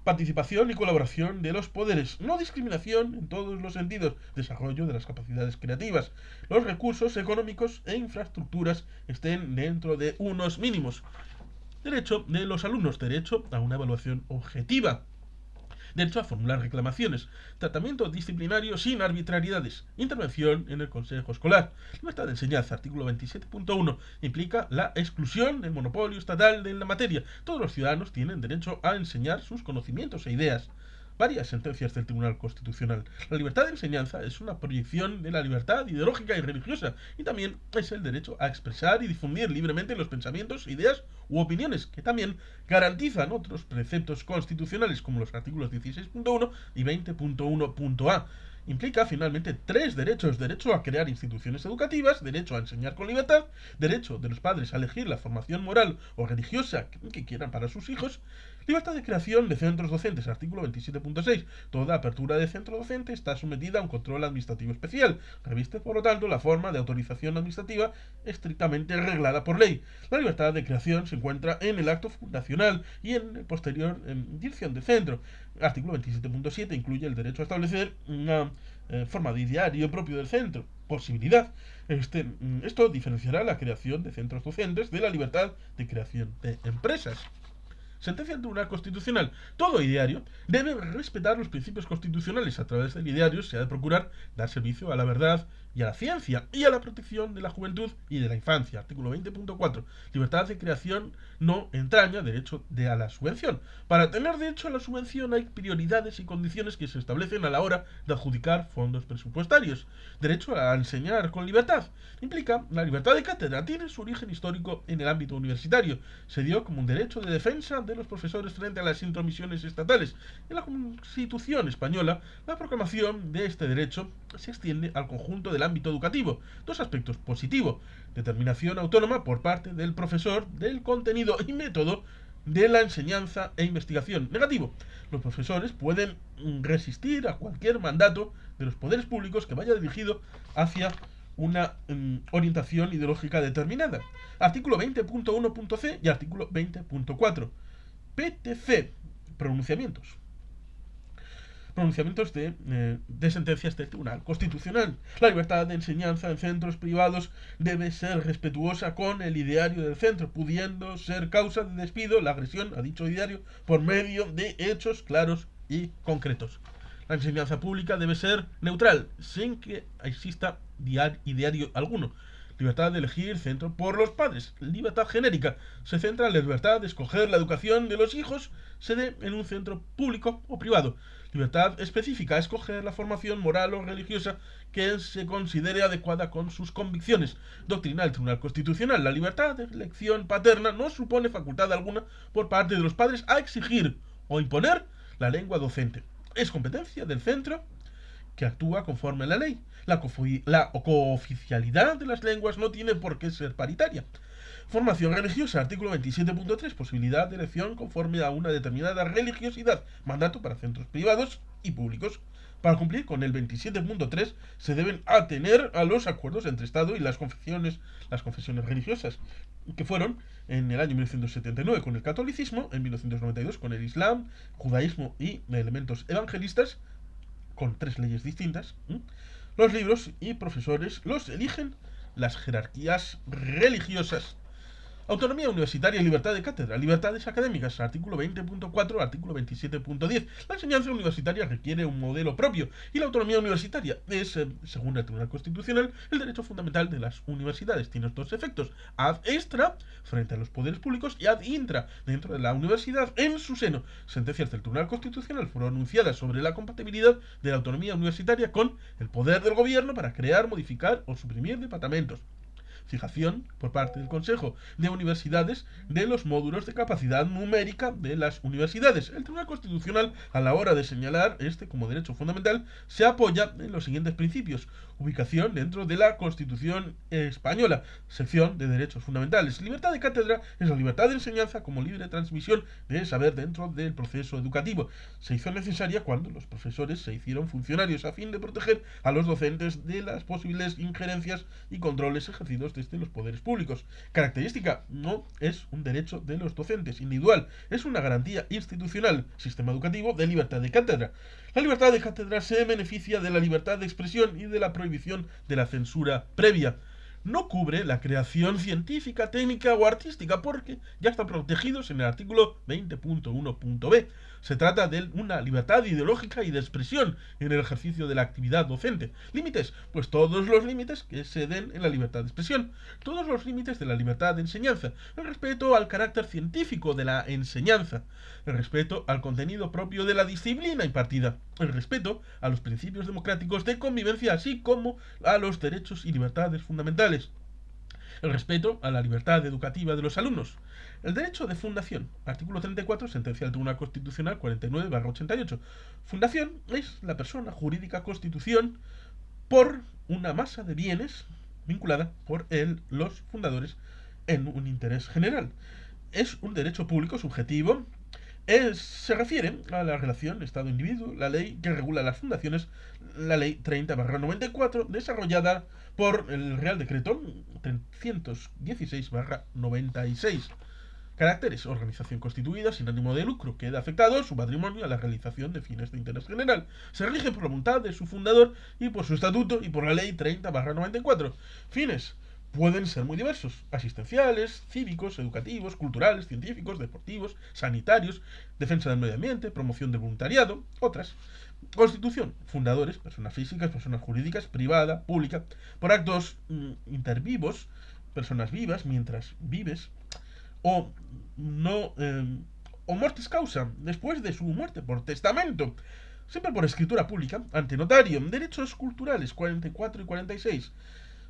Participación y colaboración de los poderes. No discriminación en todos los sentidos. Desarrollo de las capacidades creativas. Los recursos económicos e infraestructuras estén dentro de unos mínimos. Derecho de los alumnos. Derecho a una evaluación objetiva. Derecho a formular reclamaciones, tratamiento disciplinario sin arbitrariedades, intervención en el consejo escolar, libertad de enseñanza, artículo 27.1, implica la exclusión del monopolio estatal de la materia. Todos los ciudadanos tienen derecho a enseñar sus conocimientos e ideas. Varias sentencias del Tribunal Constitucional. La libertad de enseñanza es una proyección de la libertad ideológica y religiosa, y también es el derecho a expresar y difundir libremente los pensamientos, ideas u opiniones, que también garantizan otros preceptos constitucionales como los artículos 16.1 y 20.1.a. Implica finalmente tres derechos: derecho a crear instituciones educativas, derecho a enseñar con libertad, derecho de los padres a elegir la formación moral o religiosa que quieran para sus hijos, libertad de creación de centros docentes, artículo 27.6. Toda apertura de centro docente está sometida a un control administrativo especial. Reviste, por lo tanto, la forma de autorización administrativa estrictamente reglada por ley. La libertad de creación se encuentra en el acto fundacional y en el posterior dirección de centro. Artículo 27.7 incluye el derecho a establecer una forma de ideario propio del centro. Posibilidad. Esto diferenciará la creación de centros docentes de la libertad de creación de empresas. Sentencia del Tribunal Constitucional. Todo ideario debe respetar los principios constitucionales. A través del ideario se ha de procurar dar servicio a la verdad y a la ciencia y a la protección de la juventud y de la infancia. Artículo 20.4. Libertad de creación no entraña derecho a la subvención. Para tener derecho a la subvención hay prioridades y condiciones que se establecen a la hora de adjudicar fondos presupuestarios. Derecho a enseñar con libertad. Implica la libertad de cátedra. Tiene su origen histórico en el ámbito universitario. Se dio como un derecho de defensa de los profesores frente a las intromisiones estatales. En la Constitución española, la proclamación de este derecho se extiende al conjunto del ámbito educativo. Dos aspectos: positivo, determinación autónoma por parte del profesor del contenido y método de la enseñanza e investigación. Negativo, los profesores pueden resistir a cualquier mandato de los poderes públicos que vaya dirigido hacia una orientación ideológica determinada. Artículo 20.1.c y artículo 20.4. PTC, pronunciamientos. Pronunciamientos de sentencias del Tribunal Constitucional. La libertad de enseñanza en centros privados debe ser respetuosa con el ideario del centro, pudiendo ser causa de despido la agresión a dicho ideario por medio de hechos claros y concretos. La enseñanza pública debe ser neutral, sin que exista ideario alguno. Libertad de elegir centro por los padres. Libertad genérica. Se centra en la libertad de escoger la educación de los hijos, se dé en un centro público o privado. Libertad específica. Escoger la formación moral o religiosa que se considere adecuada con sus convicciones. Doctrina del Tribunal Constitucional. La libertad de elección paterna no supone facultad alguna por parte de los padres a exigir o imponer la lengua docente. Es competencia del centro que actúa conforme a la ley. La cooficialidad de las lenguas no tiene por qué ser paritaria. Formación religiosa, artículo 27.3, posibilidad de elección conforme a una determinada religiosidad, mandato para centros privados y públicos. Para cumplir con el 27.3 se deben atener a los acuerdos entre Estado y las confesiones religiosas, que fueron en el año 1979 con el catolicismo, en 1992 con el islam, judaísmo y elementos evangelistas, con tres leyes distintas. Los libros y profesores los eligen las jerarquías religiosas. Autonomía universitaria y libertad de cátedra. Libertades académicas, artículo 20.4, artículo 27.10. La enseñanza universitaria requiere un modelo propio y la autonomía universitaria es, según el Tribunal Constitucional, el derecho fundamental de las universidades. Tiene dos efectos: ad extra, frente a los poderes públicos, y ad intra, dentro de la universidad, en su seno. Sentencias del Tribunal Constitucional pronunciadas sobre la compatibilidad de la autonomía universitaria con el poder del gobierno para crear, modificar o suprimir departamentos. Fijación por parte del Consejo de Universidades de los módulos de capacidad numérica de las universidades. El Tribunal Constitucional, a la hora de señalar este como derecho fundamental, se apoya en los siguientes principios: ubicación dentro de la Constitución española, sección de derechos fundamentales. Libertad de cátedra es la libertad de enseñanza como libre transmisión de saber dentro del proceso educativo. Se hizo necesaria cuando los profesores se hicieron funcionarios a fin de proteger a los docentes de las posibles injerencias y controles ejercidos exigidos desde los poderes públicos. Característica: no es un derecho de los docentes individual, es una garantía institucional. Sistema educativo de libertad de cátedra. La libertad de cátedra se beneficia de la libertad de expresión y de la prohibición de la censura previa. No cubre la creación científica, técnica o artística porque ya están protegidos en el artículo 20.1.b. Se trata de una libertad ideológica y de expresión en el ejercicio de la actividad docente. Límites: pues todos los límites que se den en la libertad de expresión, todos los límites de la libertad de enseñanza, el respeto al carácter científico de la enseñanza, el respeto al contenido propio de la disciplina impartida, el respeto a los principios democráticos de convivencia, así como a los derechos y libertades fundamentales, el respeto a la libertad educativa de los alumnos. El derecho de fundación. Artículo 34, sentencia del Tribunal Constitucional 49/88. Fundación es la persona jurídica constitución por una masa de bienes vinculada por los fundadores en un interés general. Es un derecho público subjetivo. Se refiere a la relación Estado-individuo, la ley que regula las fundaciones, la ley 30/94, desarrollada por el Real Decreto 316/96. Caracteres: organización constituida sin ánimo de lucro. Queda afectado su patrimonio a la realización de fines de interés general. Se rige por la voluntad de su fundador y por su estatuto y por la ley 30/94. Fines: pueden ser muy diversos: asistenciales, cívicos, educativos, culturales, científicos, deportivos, sanitarios, defensa del medio ambiente, promoción del voluntariado. Otras: Constitución: fundadores, personas físicas, personas jurídicas, privada, pública, por actos intervivos, personas vivas mientras vives, o no o mortis causa, después de su muerte por testamento, siempre por escritura pública, ante notario. Derechos culturales 44 y 46.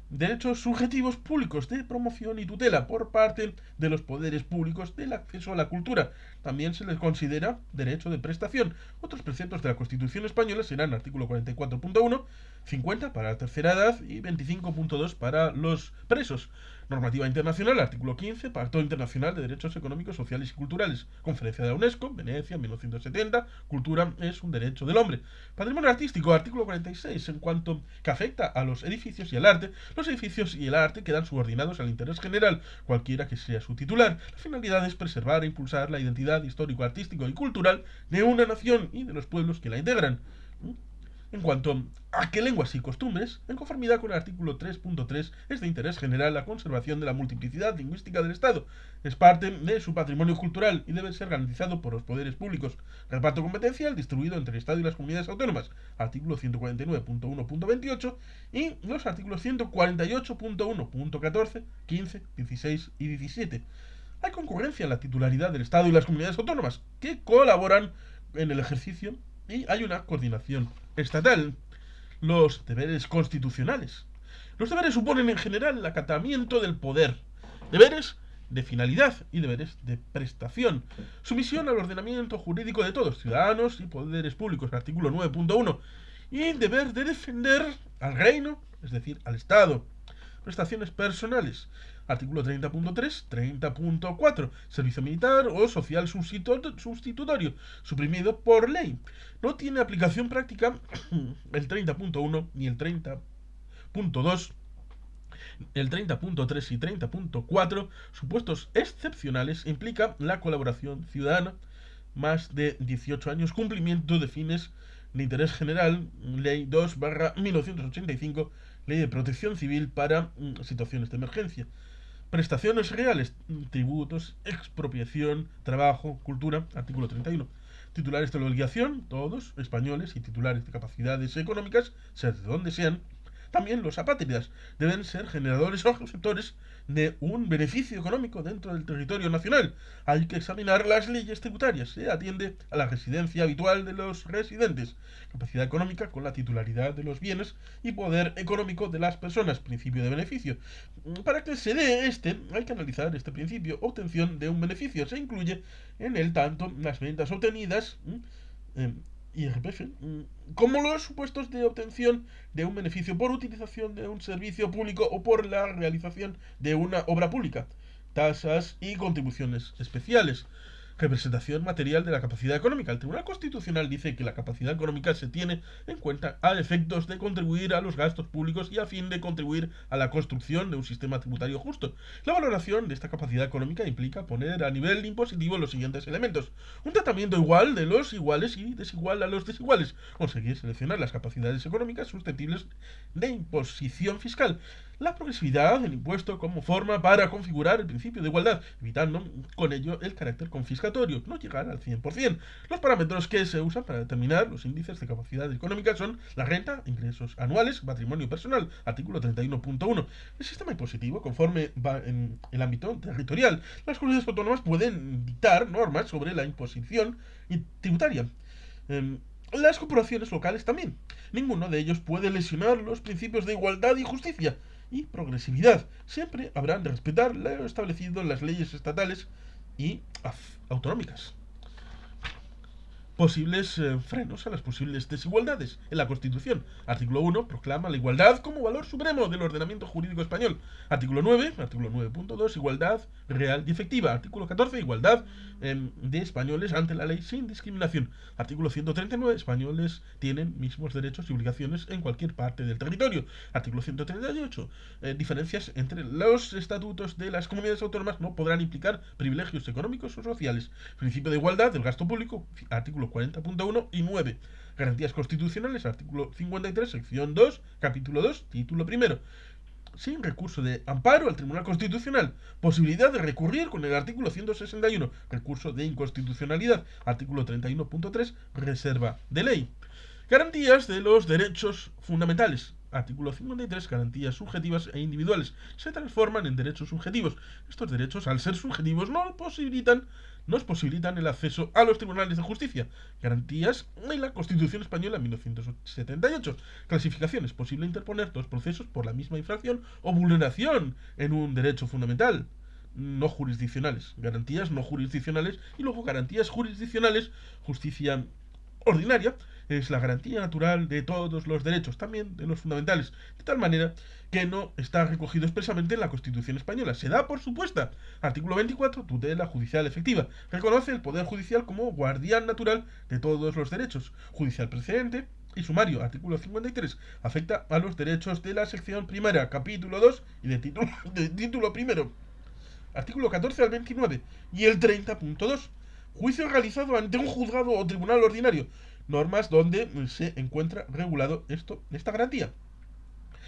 Derechos subjetivos públicos de promoción y tutela por parte de los poderes públicos del acceso a la cultura. También se les considera derecho de prestación. Otros preceptos de la Constitución española serán artículo 44.1, 50 para la tercera edad y 25.2 para los presos. Normativa internacional, artículo 15, Pacto Internacional de Derechos Económicos, Sociales y Culturales. Conferencia de la UNESCO, Venecia, 1970. Cultura es un derecho del hombre. Patrimonio artístico, artículo 46, en cuanto que afecta a los edificios y al arte. Los edificios y el arte quedan subordinados al interés general, cualquiera que sea su titular. La finalidad es preservar e impulsar la identidad histórico, artístico y cultural de una nación y de los pueblos que la integran. En cuanto a qué lenguas y costumbres, en conformidad con el artículo 3.3, es de interés general la conservación de la multiplicidad lingüística del Estado. Es parte de su patrimonio cultural y debe ser garantizado por los poderes públicos. Reparto competencial distribuido entre el Estado y las comunidades autónomas. Artículo 149.1.28 y los artículos 148.1.14, 15, 16 y 17. Hay concurrencia en la titularidad del Estado y las comunidades autónomas, que colaboran en el ejercicio, y hay una coordinación estatal. Los deberes constitucionales. Los deberes suponen en general el acatamiento del poder. Deberes de finalidad y deberes de prestación. Sumisión al ordenamiento jurídico de todos, ciudadanos y poderes públicos, artículo 9.1. Y deber de defender al reino, es decir, al Estado. Prestaciones personales. Artículo 30.3, 30.4. Servicio militar o social sustitutorio. Suprimido por ley. No tiene aplicación práctica el 30.1 ni el 30.2. El 30.3 y 30.4, supuestos excepcionales, implica la colaboración ciudadana, más de 18 años, cumplimiento de fines de interés general, ley 2/1985, ley de protección civil para situaciones de emergencia. Prestaciones reales, tributos, expropiación, trabajo, cultura, artículo 31. Titulares de la obligación, todos, españoles, y titulares de capacidades económicas, sea de donde sean. También los apátridas deben ser generadores o receptores de un beneficio económico dentro del territorio nacional. Hay que examinar las leyes tributarias. Se atiende a la residencia habitual de los residentes, capacidad económica con la titularidad de los bienes y poder económico de las personas, principio de beneficio. Para que se dé hay que analizar este principio. Obtención de un beneficio se incluye en él tanto las ventas obtenidas, IRPF, como los supuestos de obtención de un beneficio por utilización de un servicio público o por la realización de una obra pública, tasas y contribuciones especiales. representación material de la capacidad económica. El Tribunal Constitucional dice que la capacidad económica se tiene en cuenta a efectos de contribuir a los gastos públicos y a fin de contribuir a la construcción de un sistema tributario justo. La valoración de esta capacidad económica implica poner a nivel impositivo los siguientes elementos: un tratamiento igual de los iguales y desigual a los desiguales, conseguir seleccionar las capacidades económicas susceptibles de imposición fiscal, la progresividad del impuesto como forma para configurar el principio de igualdad, evitando con ello el carácter confiscatorio, no llegar al 100%. Los parámetros que se usan para determinar los índices de capacidad económica son la renta, ingresos anuales, patrimonio personal, artículo 31.1. El sistema impositivo, conforme va en el ámbito territorial. Las comunidades autónomas pueden dictar normas sobre la imposición tributaria. Las corporaciones locales también. Ninguno de ellos puede lesionar los principios de igualdad y justicia y progresividad. Siempre habrán de respetar lo establecido en las leyes estatales y autonómicas. Posibles frenos a las posibles desigualdades. En la Constitución, artículo 1, proclama la igualdad como valor supremo del ordenamiento jurídico español. Artículo 9, artículo 9.2, igualdad real y efectiva. Artículo 14, igualdad de españoles ante la ley sin discriminación. Artículo 139, españoles tienen mismos derechos y obligaciones en cualquier parte del territorio. Artículo 138, diferencias entre los estatutos de las comunidades autónomas no podrán implicar privilegios económicos o sociales. Principio de igualdad del gasto público, artículo 40.1 y 9. Garantías constitucionales, artículo 53, sección 2, capítulo 2, título primero. Sin recurso de amparo al Tribunal Constitucional. Posibilidad de recurrir con el artículo 161. Recurso de inconstitucionalidad. Artículo 31.3. Reserva de ley. Garantías de los derechos fundamentales. Artículo 53. Garantías subjetivas e individuales. Se transforman en derechos subjetivos. Estos derechos, al ser subjetivos, nos posibilitan el acceso a los tribunales de justicia. Garantías en la Constitución Española en 1978. Clasificaciones. Posible interponer dos procesos por la misma infracción o vulneración en un derecho fundamental. No jurisdiccionales. Garantías no jurisdiccionales y luego garantías jurisdiccionales. Justicia ordinaria es la garantía natural de todos los derechos, también de los fundamentales, de tal manera que no está recogido expresamente en la Constitución española. Se da por supuesta. Artículo 24, tutela judicial efectiva. Reconoce el Poder Judicial como guardián natural de todos los derechos. Judicial precedente y sumario. Artículo 53. Afecta a los derechos de la sección primera, capítulo 2 y de título primero. Artículo 14 al 29. Y el 30.2. Juicio realizado ante un juzgado o tribunal ordinario. Normas donde se encuentra regulado esta garantía.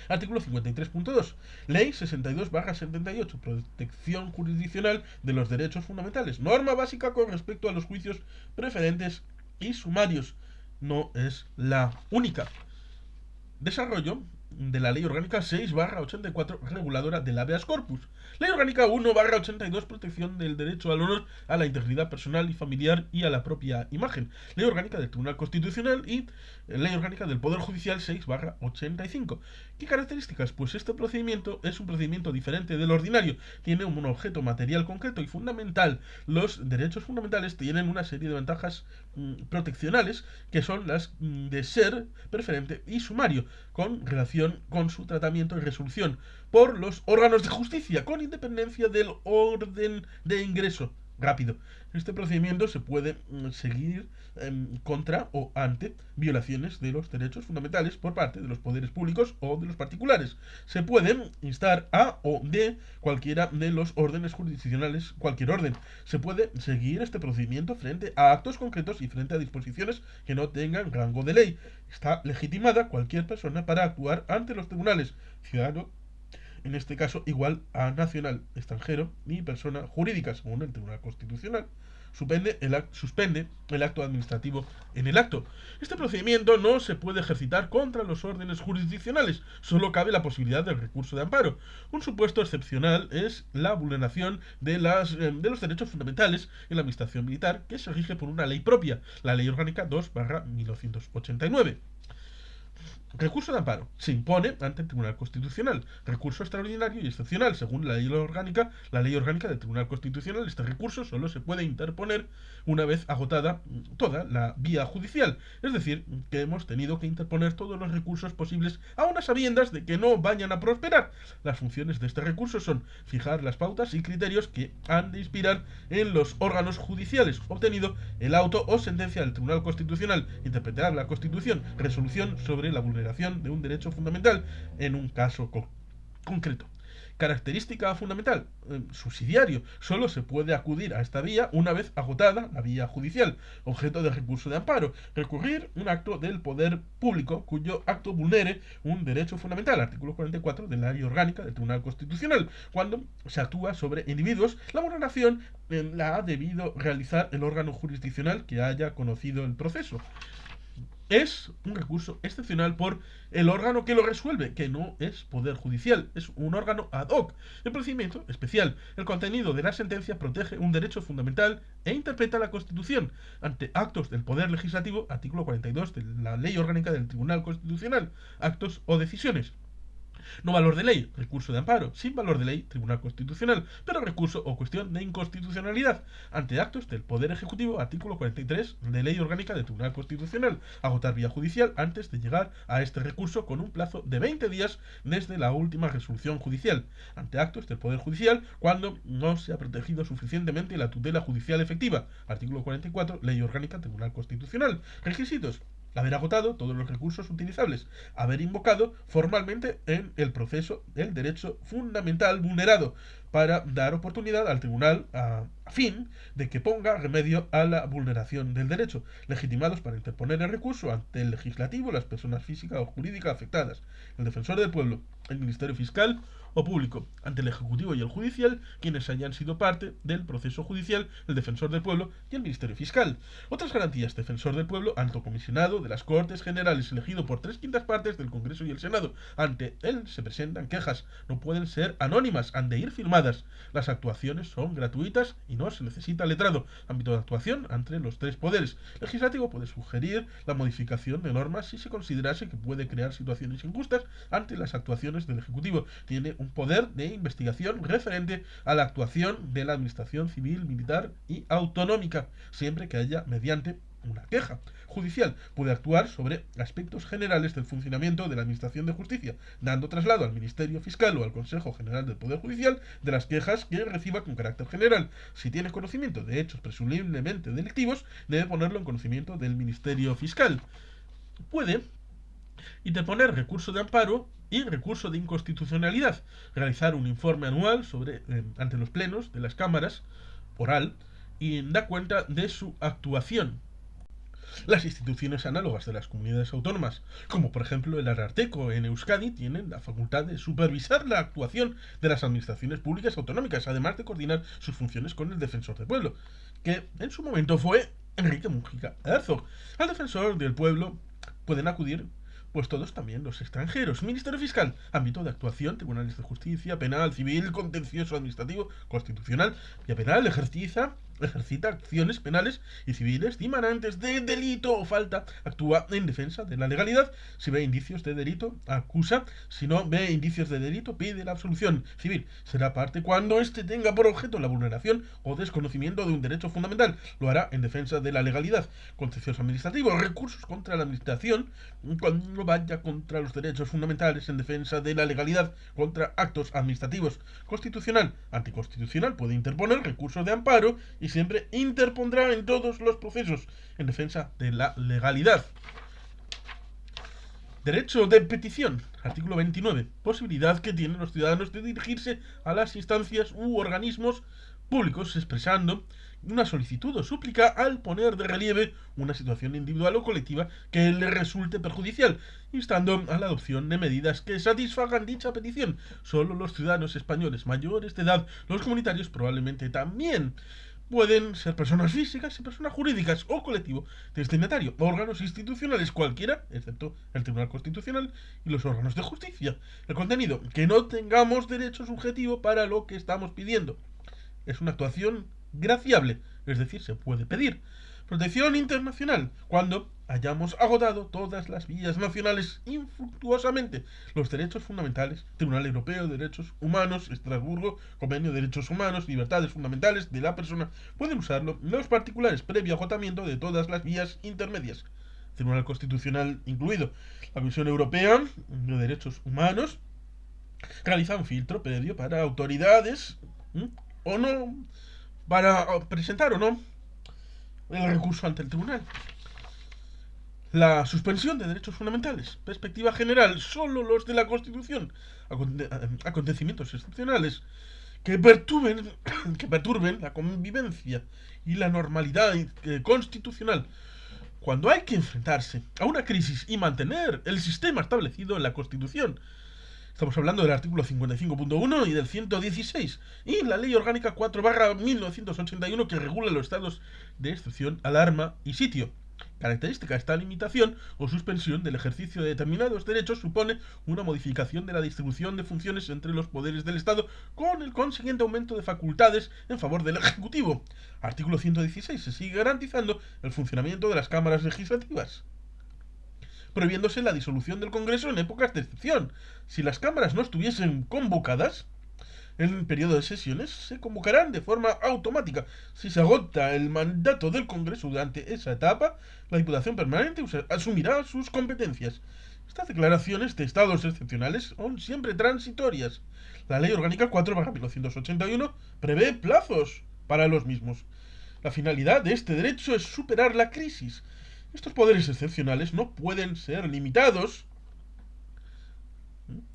Artículo 53.2. Ley 62/78. Protección jurisdiccional de los derechos fundamentales. Norma básica con respecto a los juicios preferentes y sumarios. No es la única. Desarrollo de la Ley Orgánica 6/84, reguladora del habeas corpus. Ley Orgánica 1/82, protección del derecho al honor, a la integridad personal y familiar y a la propia imagen. Ley Orgánica del Tribunal Constitucional y Ley Orgánica del Poder Judicial 6/85. ¿Qué características? Pues este procedimiento es un procedimiento diferente del ordinario. Tiene un objeto material concreto y fundamental. Los derechos fundamentales tienen una serie de ventajas proteccionales que son las de ser preferente y sumario, con relación con su tratamiento y resolución por los órganos de justicia, con independencia del orden de ingreso rápido. Este procedimiento se puede seguir contra o ante violaciones de los derechos fundamentales por parte de los poderes públicos o de los particulares. Se puede instar a o de cualquiera de los órdenes jurisdiccionales, cualquier orden. Se puede seguir este procedimiento frente a actos concretos y frente a disposiciones que no tengan rango de ley. Está legitimada cualquier persona para actuar ante los tribunales, ciudadano, en este caso igual a nacional, extranjero y persona jurídica, según el Tribunal Constitucional. Suspende el acto administrativo en el acto. Este procedimiento no se puede ejercitar contra los órdenes jurisdiccionales, solo cabe la posibilidad del recurso de amparo. Un supuesto excepcional es la vulneración de los derechos fundamentales en la administración militar, que se rige por una ley propia, la Ley Orgánica 2/1989. Recurso de amparo. Se impone ante el Tribunal Constitucional. Recurso extraordinario y excepcional. Según la ley orgánica del Tribunal Constitucional, este recurso solo se puede interponer una vez agotada toda la vía judicial. Es decir, que hemos tenido que interponer todos los recursos posibles a unas sabiendas de que no vayan a prosperar. Las funciones de este recurso son fijar las pautas y criterios que han de inspirar en los órganos judiciales, obtenido el auto o sentencia del Tribunal Constitucional, interpretar la Constitución, resolución sobre la vulneración de un derecho fundamental en un caso concreto. Característica fundamental, subsidiario. Solo se puede acudir a esta vía una vez agotada la vía judicial. Objeto de recurso de amparo. Recurrir un acto del poder público cuyo acto vulnere un derecho fundamental. Artículo 44 de la ley orgánica del Tribunal Constitucional. Cuando se actúa sobre individuos, la vulneración la ha debido realizar el órgano jurisdiccional que haya conocido el proceso. Es un recurso excepcional por el órgano que lo resuelve, que no es Poder Judicial, es un órgano ad hoc. El procedimiento especial. El contenido de la sentencia protege un derecho fundamental e interpreta la Constitución ante actos del Poder Legislativo, artículo 42 de la Ley Orgánica del Tribunal Constitucional, actos o decisiones. No valor de ley, recurso de amparo. Sin valor de ley, Tribunal Constitucional, pero recurso o cuestión de inconstitucionalidad. Ante actos del Poder Ejecutivo, artículo 43 de Ley Orgánica del Tribunal Constitucional. Agotar vía judicial antes de llegar a este recurso con un plazo de 20 días desde la última resolución judicial. Ante actos del Poder Judicial cuando no se ha protegido suficientemente la tutela judicial efectiva. Artículo 44, Ley Orgánica Tribunal Constitucional. Requisitos: haber agotado todos los recursos utilizables, haber invocado formalmente en el proceso el derecho fundamental vulnerado, para dar oportunidad al tribunal a fin de que ponga remedio a la vulneración del derecho, legitimados para interponer el recurso ante el legislativo, las personas físicas o jurídicas afectadas, el defensor del pueblo, el Ministerio Fiscal o Público, ante el Ejecutivo y el Judicial, quienes hayan sido parte del proceso judicial, el defensor del pueblo y el Ministerio Fiscal. Otras garantías: defensor del pueblo, alto comisionado de las Cortes Generales, elegido por 3/5 del Congreso y el Senado. Ante él se presentan quejas, no pueden ser anónimas, han de ir firmadas. Las actuaciones son gratuitas y no se necesita letrado. Ámbito de actuación entre los tres poderes. Legislativo puede sugerir la modificación de normas si se considerase que puede crear situaciones injustas ante las actuaciones del Ejecutivo. Tiene un poder de investigación referente a la actuación de la administración civil, militar y autonómica, siempre que haya mediante una queja judicial. Puede actuar sobre aspectos generales del funcionamiento de la Administración de Justicia, dando traslado al Ministerio Fiscal o al Consejo General del Poder Judicial de las quejas que reciba con carácter general. Si tiene conocimiento de hechos presumiblemente delictivos, debe ponerlo en conocimiento del Ministerio Fiscal. Puede interponer recurso de amparo y recurso de inconstitucionalidad, realizar un informe anual ante los plenos de las cámaras, oral, y da cuenta de su actuación. Las instituciones análogas de las comunidades autónomas, como por ejemplo el Ararteko en Euskadi, tienen la facultad de supervisar la actuación de las administraciones públicas autonómicas, además de coordinar sus funciones con el Defensor del Pueblo, que en su momento fue Enrique Mújica Herzog. Al Defensor del Pueblo pueden acudir pues todos, también los extranjeros. Ministerio Fiscal, ámbito de actuación: tribunales de justicia, penal, civil, contencioso, administrativo, constitucional. Vía penal ejercita acciones penales y civiles dimanantes de delito o falta. Actúa en defensa de la legalidad. Si ve indicios de delito, acusa. Si no ve indicios de delito, pide la absolución. Civil, será parte cuando éste tenga por objeto la vulneración o desconocimiento de un derecho fundamental. Lo hará en defensa de la legalidad. Contencioso administrativo, recursos contra la administración cuando vaya contra los derechos fundamentales, en defensa de la legalidad, contra actos administrativos. Constitucional, anticonstitucional, puede interponer recursos de amparo y siempre interpondrá en todos los procesos en defensa de la legalidad. Derecho de petición, artículo 29. Posibilidad que tienen los ciudadanos de dirigirse a las instancias u organismos públicos expresando una solicitud o súplica al poner de relieve una situación individual o colectiva que le resulte perjudicial, instando a la adopción de medidas que satisfagan dicha petición. Solo los ciudadanos españoles mayores de edad, los comunitarios probablemente también, pueden ser personas físicas y personas jurídicas o colectivo destinatario, órganos institucionales cualquiera, excepto el Tribunal Constitucional y los órganos de justicia. El contenido: que no tengamos derecho subjetivo para lo que estamos pidiendo. Es una actuación graciable, es decir, se puede pedir. Protección internacional, cuando hayamos agotado todas las vías nacionales infructuosamente. Los derechos fundamentales, Tribunal Europeo de Derechos Humanos, Estrasburgo, Convenio de Derechos Humanos, Libertades Fundamentales de la Persona, pueden usarlo los particulares previo agotamiento de todas las vías intermedias. Tribunal Constitucional incluido. La Comisión Europea de Derechos Humanos realiza un filtro previo para autoridades o no, para presentar o no el recurso ante el tribunal. La suspensión de derechos fundamentales. Perspectiva general. Solo los de la Constitución. Acontecimientos excepcionales que perturben, que perturben la convivencia y la normalidad constitucional. Cuando hay que enfrentarse a una crisis y mantener el sistema establecido en la Constitución. Estamos hablando del artículo 55.1 y del 116 y la Ley Orgánica 4/1981 que regula los estados de excepción, alarma y sitio. Característica, esta limitación o suspensión del ejercicio de determinados derechos supone una modificación de la distribución de funciones entre los poderes del Estado con el consiguiente aumento de facultades en favor del Ejecutivo. Artículo 116. Se sigue garantizando el funcionamiento de las cámaras legislativas, prohibiéndose la disolución del Congreso en épocas de excepción. Si las cámaras no estuviesen convocadas, en el periodo de sesiones se convocarán de forma automática. Si se agota el mandato del Congreso durante esa etapa, la Diputación Permanente asumirá sus competencias. Estas declaraciones de estados excepcionales son siempre transitorias. La Ley Orgánica 4/1981 prevé plazos para los mismos. La finalidad de este derecho es superar la crisis. Estos poderes excepcionales no pueden ser limitados,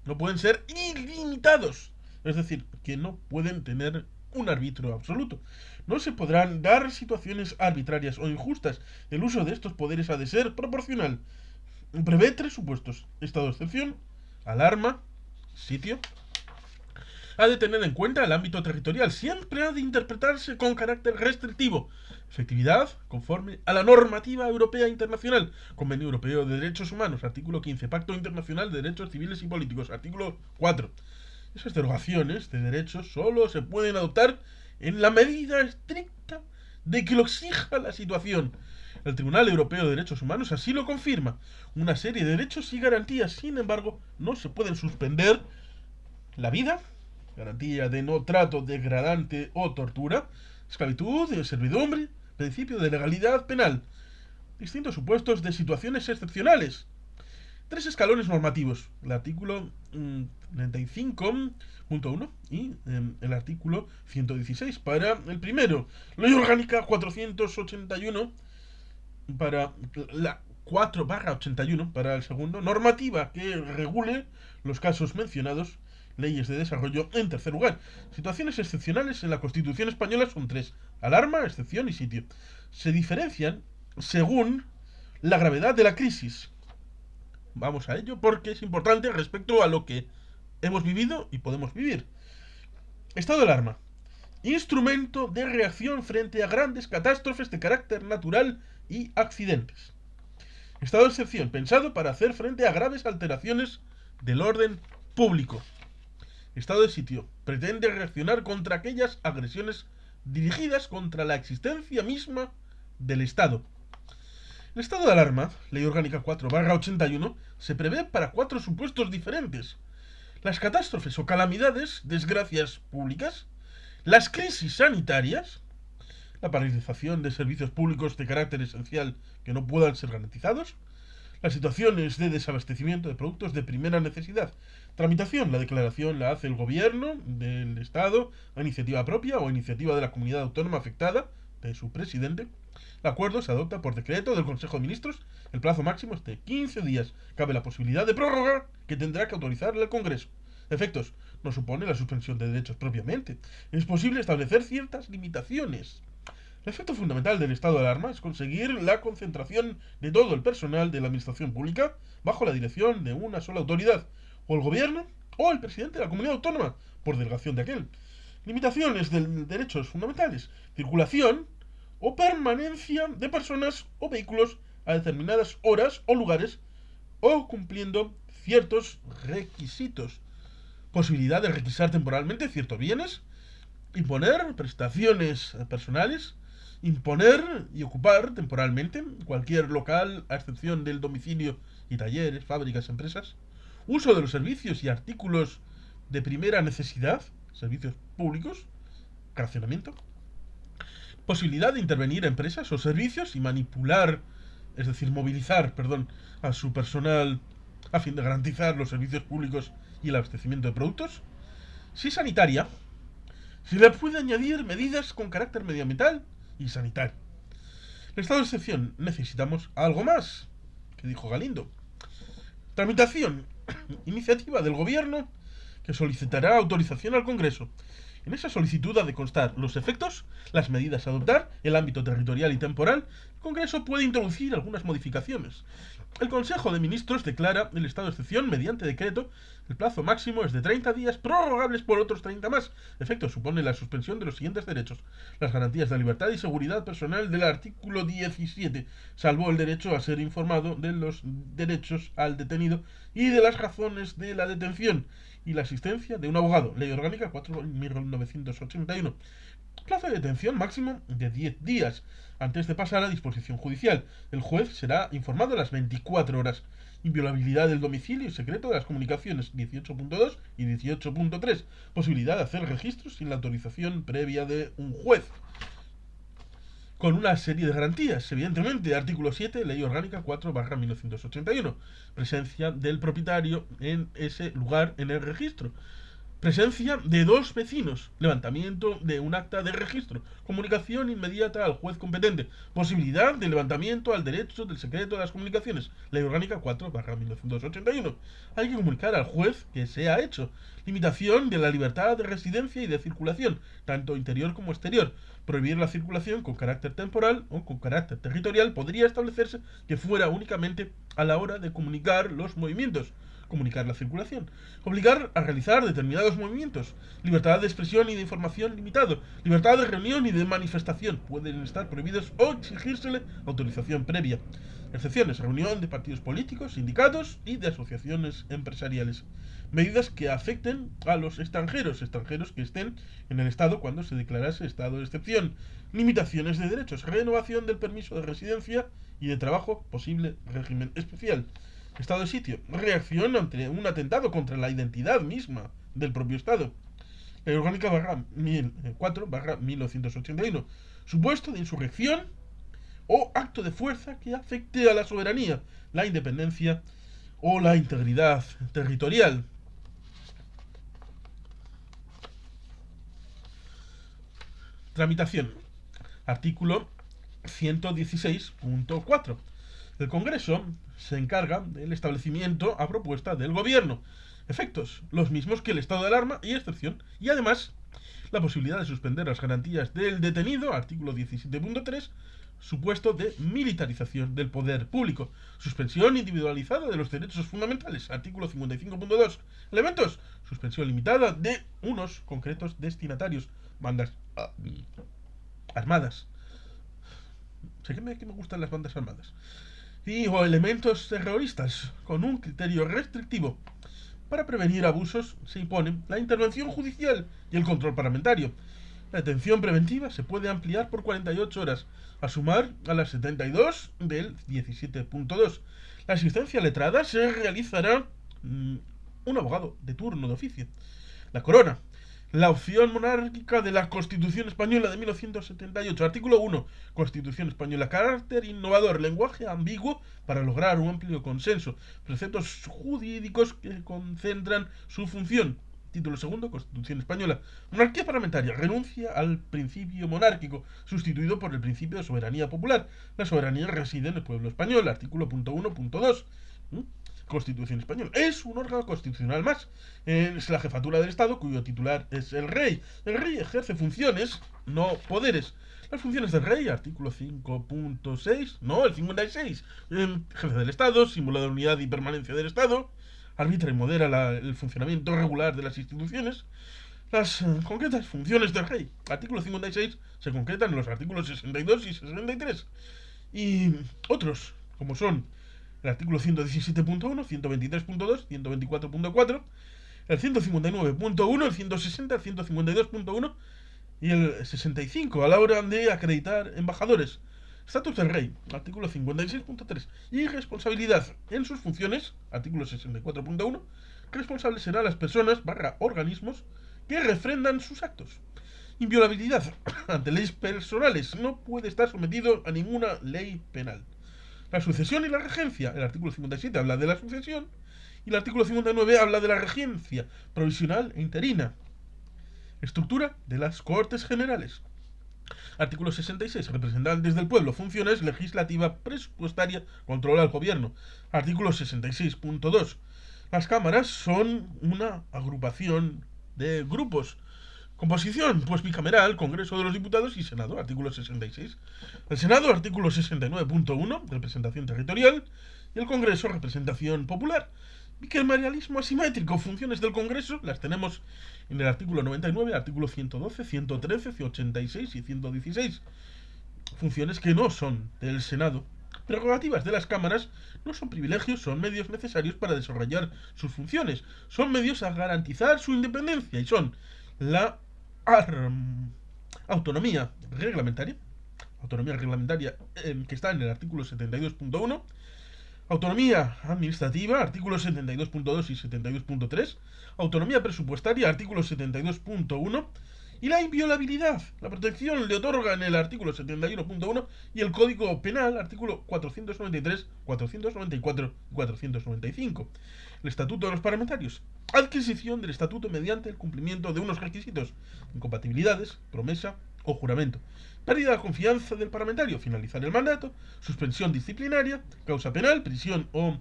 no pueden ser ilimitados. Es decir, que no pueden tener un árbitro absoluto. No se podrán dar situaciones arbitrarias o injustas. El uso de estos poderes ha de ser proporcional. Prevé 3 supuestos: estado de excepción, alarma, sitio. Ha de tener en cuenta el ámbito territorial. Siempre ha de interpretarse con carácter restrictivo. Efectividad conforme a la normativa europea internacional. Convenio Europeo de Derechos Humanos, artículo 15. Pacto Internacional de Derechos Civiles y Políticos, artículo 4. Esas derogaciones de derechos solo se pueden adoptar en la medida estricta de que lo exija la situación. El Tribunal Europeo de Derechos Humanos así lo confirma. Una serie de derechos y garantías, sin embargo, no se pueden suspender: la vida, garantía de no trato degradante o tortura; esclavitud, servidumbre, principio de legalidad penal; distintos supuestos de situaciones excepcionales. 3 escalones normativos: el artículo 35.1 y el artículo 116 para el primero. Ley Orgánica 481 para la 4/81 para el segundo. Normativa que regule los casos mencionados. Leyes de desarrollo en tercer lugar. Situaciones excepcionales en la Constitución española son 3: alarma, excepción y sitio. Se diferencian según la gravedad de la crisis. Vamos a ello porque es importante respecto a lo que hemos vivido y podemos vivir. Estado de alarma: instrumento de reacción frente a grandes catástrofes de carácter natural y accidentes. Estado de excepción: pensado para hacer frente a graves alteraciones del orden público. Estado de sitio: pretende reaccionar contra aquellas agresiones dirigidas contra la existencia misma del Estado. El estado de alarma, Ley Orgánica 4/81, se prevé para 4 supuestos diferentes: las catástrofes o calamidades, desgracias públicas; las crisis sanitarias; la paralización de servicios públicos de carácter esencial que no puedan ser garantizados; las situaciones de desabastecimiento de productos de primera necesidad. Tramitación: la declaración la hace el gobierno del Estado a iniciativa propia o a iniciativa de la comunidad autónoma afectada, de su presidente. El acuerdo se adopta por decreto del Consejo de Ministros. El plazo máximo es de 15 días. Cabe la posibilidad de prórroga que tendrá que autorizar el Congreso. Efectos: no supone la suspensión de derechos propiamente. Es posible establecer ciertas limitaciones. El efecto fundamental del estado de alarma es conseguir la concentración de todo el personal de la administración pública bajo la dirección de una sola autoridad, o el gobierno o el presidente de la comunidad autónoma, por delegación de aquel. Limitaciones de derechos fundamentales: circulación o permanencia de personas o vehículos a determinadas horas o lugares, o cumpliendo ciertos requisitos. Posibilidad de requisar temporalmente ciertos bienes, imponer prestaciones personales Imponer y ocupar temporalmente cualquier local, a excepción del domicilio y talleres, fábricas, empresas. Uso de los servicios y artículos de primera necesidad, servicios públicos, racionamiento. Posibilidad de intervenir empresas o servicios y manipular, es decir, movilizar, perdón, a su personal a fin de garantizar los servicios públicos y el abastecimiento de productos. Si sanitaria, se le puede añadir medidas con carácter medioambiental y sanitario. En estado de excepción necesitamos algo más, que dijo Galindo. Tramitación. Iniciativa del Gobierno que solicitará autorización al Congreso. En esa solicitud ha de constar los efectos, las medidas a adoptar, el ámbito territorial y temporal. El Congreso puede introducir algunas modificaciones. El Consejo de Ministros declara el estado de excepción mediante decreto. El plazo máximo es de 30 días, prorrogables por otros 30 más. Efecto supone la suspensión de los siguientes derechos: las garantías de libertad y seguridad personal del artículo 17, salvo el derecho a ser informado de los derechos al detenido y de las razones de la detención, y la asistencia de un abogado. Ley Orgánica 4.981. Plazo de detención máximo de 10 días. Antes de pasar a disposición judicial, el juez será informado a las 24 horas. Inviolabilidad del domicilio y secreto de las comunicaciones 18.2 y 18.3. Posibilidad de hacer registros sin la autorización previa de un juez, con una serie de garantías. Evidentemente, artículo 7, Ley Orgánica 4/1981. Presencia del propietario en ese lugar en el registro. Presencia de dos vecinos. Levantamiento de un acta de registro. Comunicación inmediata al juez competente. Posibilidad de levantamiento al derecho del secreto de las comunicaciones. Ley Orgánica 4/1981. Hay que comunicar al juez que se ha hecho. Limitación de la libertad de residencia y de circulación, tanto interior como exterior. Prohibir la circulación con carácter temporal o con carácter territorial podría establecerse que fuera únicamente a la hora de comunicar los movimientos. Comunicar la circulación. Obligar a realizar determinados movimientos. Libertad de expresión y de información limitado. Libertad de reunión y de manifestación. Pueden estar prohibidos o exigírsele autorización previa. Excepciones: reunión de partidos políticos, sindicatos y de asociaciones empresariales. Medidas que afecten a los extranjeros que estén en el Estado cuando se declarase estado de excepción. Limitaciones de derechos. Renovación del permiso de residencia y de trabajo. Posible régimen especial. Estado de sitio. Reacción ante un atentado contra la identidad misma del propio Estado. Ley Orgánica 4/1981. Supuesto de insurrección o acto de fuerza que afecte a la soberanía, la independencia o la integridad territorial. Tramitación. Artículo 116.4. El Congreso se encarga del establecimiento a propuesta del Gobierno. Efectos: los mismos que el estado de alarma y excepción. Y además, la posibilidad de suspender las garantías del detenido. Artículo 17.3. Supuesto de militarización del poder público. Suspensión individualizada de los derechos fundamentales. Artículo 55.2. Elementos: suspensión limitada de unos concretos destinatarios. Bandas armadas. Sé que me gustan las bandas armadas. O elementos terroristas, con un criterio restrictivo. Para prevenir abusos se impone la intervención judicial y el control parlamentario. La detención preventiva se puede ampliar por 48 horas, a sumar a las 72 del 17.2. La asistencia letrada se realizará un abogado de turno de oficio. La corona. La opción monárquica de la Constitución Española de 1978. Artículo 1. Constitución Española. Carácter innovador. Lenguaje ambiguo para lograr un amplio consenso. Preceptos jurídicos que concentran su función. Título 2. Constitución Española. Monarquía parlamentaria. Renuncia al principio monárquico, sustituido por el principio de soberanía popular. La soberanía reside en el pueblo español. Artículo 1.2. Constitución Española. Es un órgano constitucional más. Es la jefatura del Estado, cuyo titular es el rey. El rey ejerce funciones, no poderes. Las funciones del rey, artículo 5.6, no, el 56. Jefe del Estado, símbolo de unidad y permanencia del Estado. Arbitra y modera el funcionamiento regular de las instituciones. Las concretas funciones del rey, artículo 56, se concretan en los artículos 62 y 63. Y otros, como son el artículo 117.1, 123.2, 124.4, el 159.1, el 160, el 152.1, Y el 65, a la hora de acreditar embajadores. Estatus del Rey, artículo 56.3. Y responsabilidad en sus funciones, artículo 64.1. Responsables serán las personas barra organismos que refrendan sus actos. Inviolabilidad ante leyes personales. No puede estar sometido a ninguna ley penal. La sucesión y la regencia. El artículo 57 habla de la sucesión. Y el artículo 59 habla de la regencia provisional e interina. Estructura de las Cortes Generales. Artículo 66. Representantes del pueblo. Funciones legislativa, presupuestaria, control al gobierno. Artículo 66.2. Las cámaras son una agrupación de grupos. Composición, pues bicameral, Congreso de los Diputados y Senado, artículo 66. El Senado, artículo 69.1, representación territorial. Y el Congreso, representación popular. Bicameralismo asimétrico, funciones del Congreso, las tenemos en el artículo 99, artículo 112, 113, 86 y 116. Funciones que no son del Senado. Prerrogativas de las cámaras no son privilegios, son medios necesarios para desarrollar sus funciones. Son medios a garantizar su independencia y son la autonomía reglamentaria, que está en el artículo 72.1, autonomía administrativa, artículos 72.2 y 72.3, autonomía presupuestaria, artículo 72.1, y la inviolabilidad. La protección le otorga en el artículo 71.1 y el Código Penal, artículo 493, 494 y 495. El Estatuto de los Parlamentarios. Adquisición del Estatuto mediante el cumplimiento de unos requisitos, incompatibilidades, promesa o juramento. Pérdida de confianza del parlamentario, finalizar el mandato, suspensión disciplinaria, causa penal, prisión o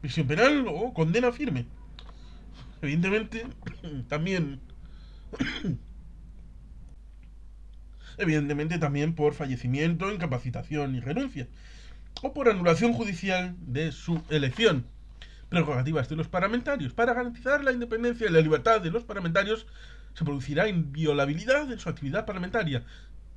prisión penal o condena firme. Evidentemente, también por fallecimiento, incapacitación y renuncia, o por anulación judicial de su elección. Prerrogativas de los parlamentarios. Para garantizar la independencia y la libertad de los parlamentarios, se producirá inviolabilidad en su actividad parlamentaria,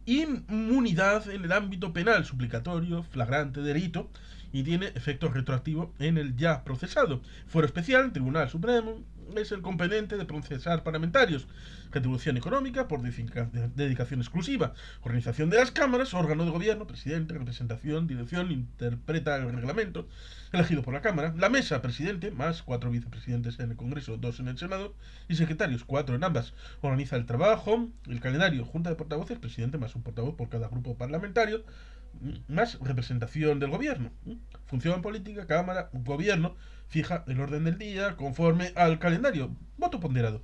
inmunidad en el ámbito penal, suplicatorio, flagrante delito, y tiene efecto retroactivo en el ya procesado. Fuero especial, Tribunal Supremo, es el competente de procesar parlamentarios. Retribución económica por dedicación exclusiva. Organización de las cámaras, órgano de gobierno, presidente, representación, dirección, interpreta el reglamento, elegido por la Cámara. La mesa, presidente, más 4 vicepresidentes en el Congreso, 2 en el Senado, y secretarios, 4 en ambas. Organiza el trabajo, el calendario, junta de portavoces, presidente más un portavoz por cada grupo parlamentario, más representación del gobierno. Función política, Cámara, gobierno, fija el orden del día conforme al calendario. Voto ponderado.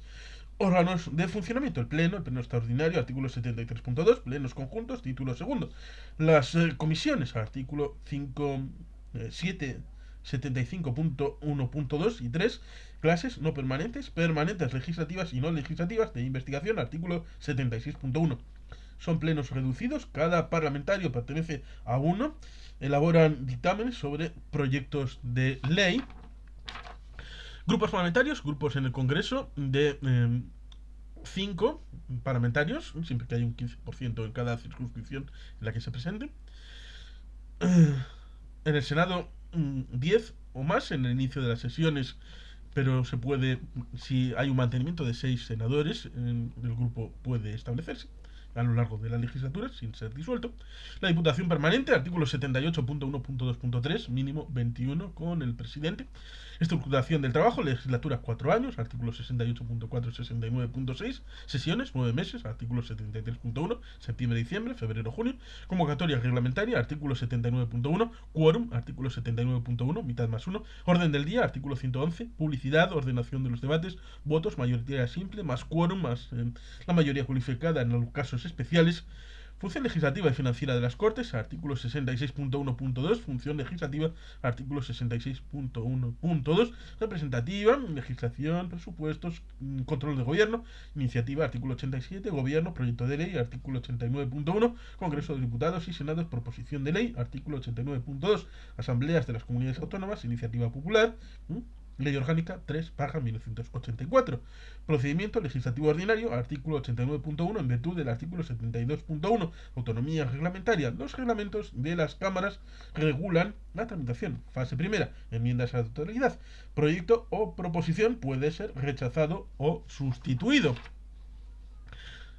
Órganos de funcionamiento, el pleno extraordinario, artículo 73.2, plenos conjuntos, título segundo. Las comisiones, artículo 5, 7, 75.1.2 y 3, clases no permanentes, permanentes legislativas y no legislativas de investigación, artículo 76.1. Son plenos reducidos, cada parlamentario pertenece a uno, elaboran dictámenes sobre proyectos de ley. Grupos parlamentarios, grupos en el Congreso de 5 parlamentarios, siempre que hay un 15% en cada circunscripción en la que se presente. En el Senado 10 o más en el inicio de las sesiones, pero se puede, si hay un mantenimiento de 6 senadores, el grupo puede establecerse a lo largo de la legislatura sin ser disuelto. La Diputación Permanente, artículo 78.1.2.3, mínimo 21 con el presidente. Estructuración del trabajo, legislatura 4 años, artículo 68.4, 69.6, sesiones 9 meses, artículo 73.1, septiembre-diciembre, febrero-junio, convocatoria reglamentaria, artículo 79.1, quórum, artículo 79.1, mitad más 1, orden del día, artículo 111, publicidad, ordenación de los debates, votos, mayoría simple, más quórum, más la mayoría cualificada en los casos especiales. Función legislativa y financiera de las Cortes, artículo 66.1.2, función legislativa, artículo 66.1.2, representativa, legislación, presupuestos, control de gobierno, iniciativa, artículo 87, gobierno, proyecto de ley, artículo 89.1, Congreso de Diputados y Senados, proposición de ley, artículo 89.2, asambleas de las comunidades autónomas, iniciativa popular, Ley Orgánica 3/1984. Procedimiento legislativo ordinario, artículo 89.1, en virtud del artículo 72.1. Autonomía reglamentaria. Los reglamentos de las cámaras regulan la tramitación. Fase primera. Enmiendas a la totalidad. Proyecto o proposición puede ser rechazado o sustituido.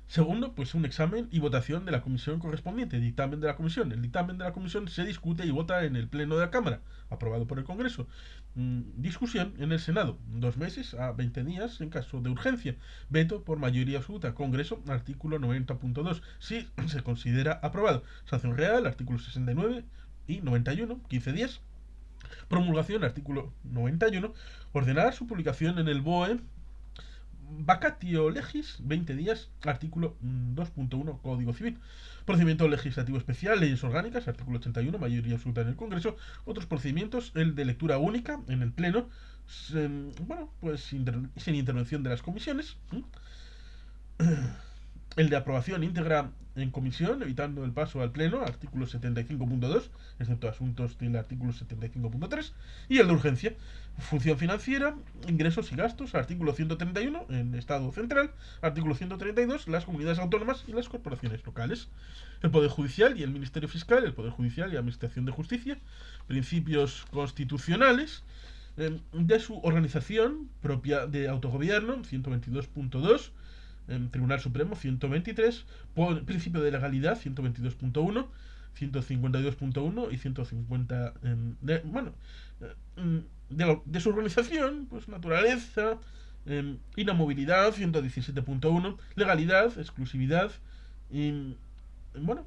Segundo, pues un examen y votación de la comisión correspondiente, dictamen de la comisión. El dictamen de la comisión se discute y vota en el pleno de la Cámara, aprobado por el Congreso. Discusión en el Senado, 2 meses a 20 días en caso de urgencia. Veto por mayoría absoluta. Congreso, artículo 90.2, si se considera aprobado. Sanción real, artículo 69 y 91, 15 días. Promulgación, artículo 91. Ordenar su publicación en el BOE. Vacatio legis, 20 días, artículo 2.1 Código Civil. Procedimiento legislativo especial, leyes orgánicas, artículo 81, mayoría absoluta en el Congreso. Otros procedimientos, el de lectura única en el Pleno, sin intervención de las comisiones. El de aprobación íntegra en comisión, evitando el paso al pleno, artículo 75.2, excepto asuntos del artículo 75.3, y el de urgencia, función financiera, ingresos y gastos, artículo 131, en Estado Central, artículo 132, las comunidades autónomas y las corporaciones locales, el Poder Judicial y el Ministerio Fiscal, el Poder Judicial y la Administración de Justicia, principios constitucionales, de su organización propia de autogobierno, 122.2, Tribunal Supremo 123, principio de legalidad 122.1, 152.1 y 150 de su organización, pues naturaleza, inamovilidad 117.1, legalidad, exclusividad y bueno,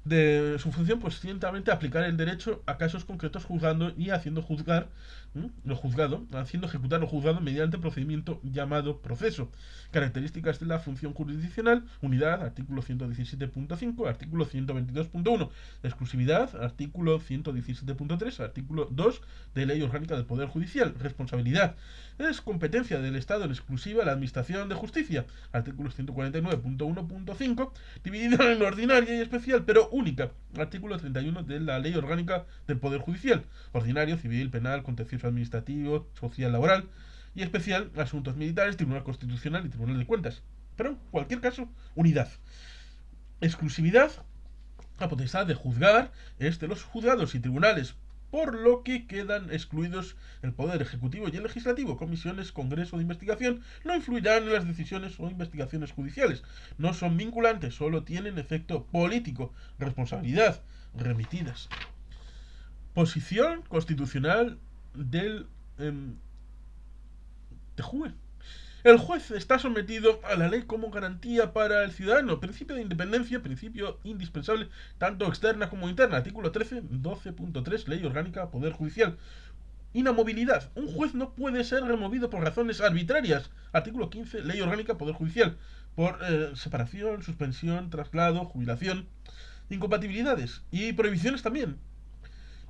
de su función, pues ciertamente aplicar el derecho a casos concretos juzgando y haciendo juzgar lo juzgado, haciendo ejecutar lo juzgado mediante procedimiento llamado proceso. Características de la función jurisdiccional, unidad, artículo 117.5, artículo 122.1, exclusividad, artículo 117.3, artículo 2 de Ley Orgánica del Poder Judicial, responsabilidad, es competencia del Estado en exclusiva la Administración de Justicia, artículo 149.1.5, dividida en ordinaria y especial, pero única, artículo 31 de la Ley Orgánica del Poder Judicial, ordinario, civil, penal, contencioso administrativo, social, laboral, y especial, asuntos militares, Tribunal Constitucional y Tribunal de Cuentas. Pero en cualquier caso, unidad. Exclusividad, la potestad de juzgar es de los juzgados y tribunales, por lo que quedan excluidos el Poder Ejecutivo y el Legislativo. Comisiones, Congreso de Investigación no influirán en las decisiones o investigaciones judiciales. No son vinculantes, solo tienen efecto político. Responsabilidad, remitidas. Posición constitucional del TJUE. El juez está sometido a la ley como garantía para el ciudadano. Principio de independencia, principio indispensable, tanto externa como interna. Artículo 13, 12.3, Ley Orgánica, Poder Judicial. Inamovilidad. Un juez no puede ser removido por razones arbitrarias. Artículo 15, Ley Orgánica, Poder Judicial. Por separación, suspensión, traslado, jubilación. Incompatibilidades y prohibiciones también.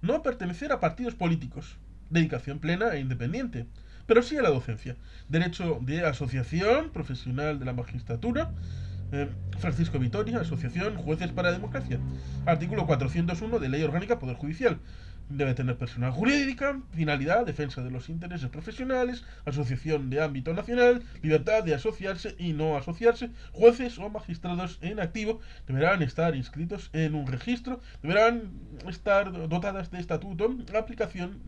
No pertenecer a partidos políticos. Dedicación plena e independiente, pero sí a la docencia. Derecho de asociación profesional de la magistratura. Francisco Vitoria, Asociación Jueces para la Democracia. Artículo 401 de Ley Orgánica Poder Judicial. Debe tener personal jurídica, finalidad, defensa de los intereses profesionales, asociación de ámbito nacional, libertad de asociarse y no asociarse. Jueces o magistrados en activo deberán estar inscritos en un registro, deberán estar dotadas de estatuto, aplicación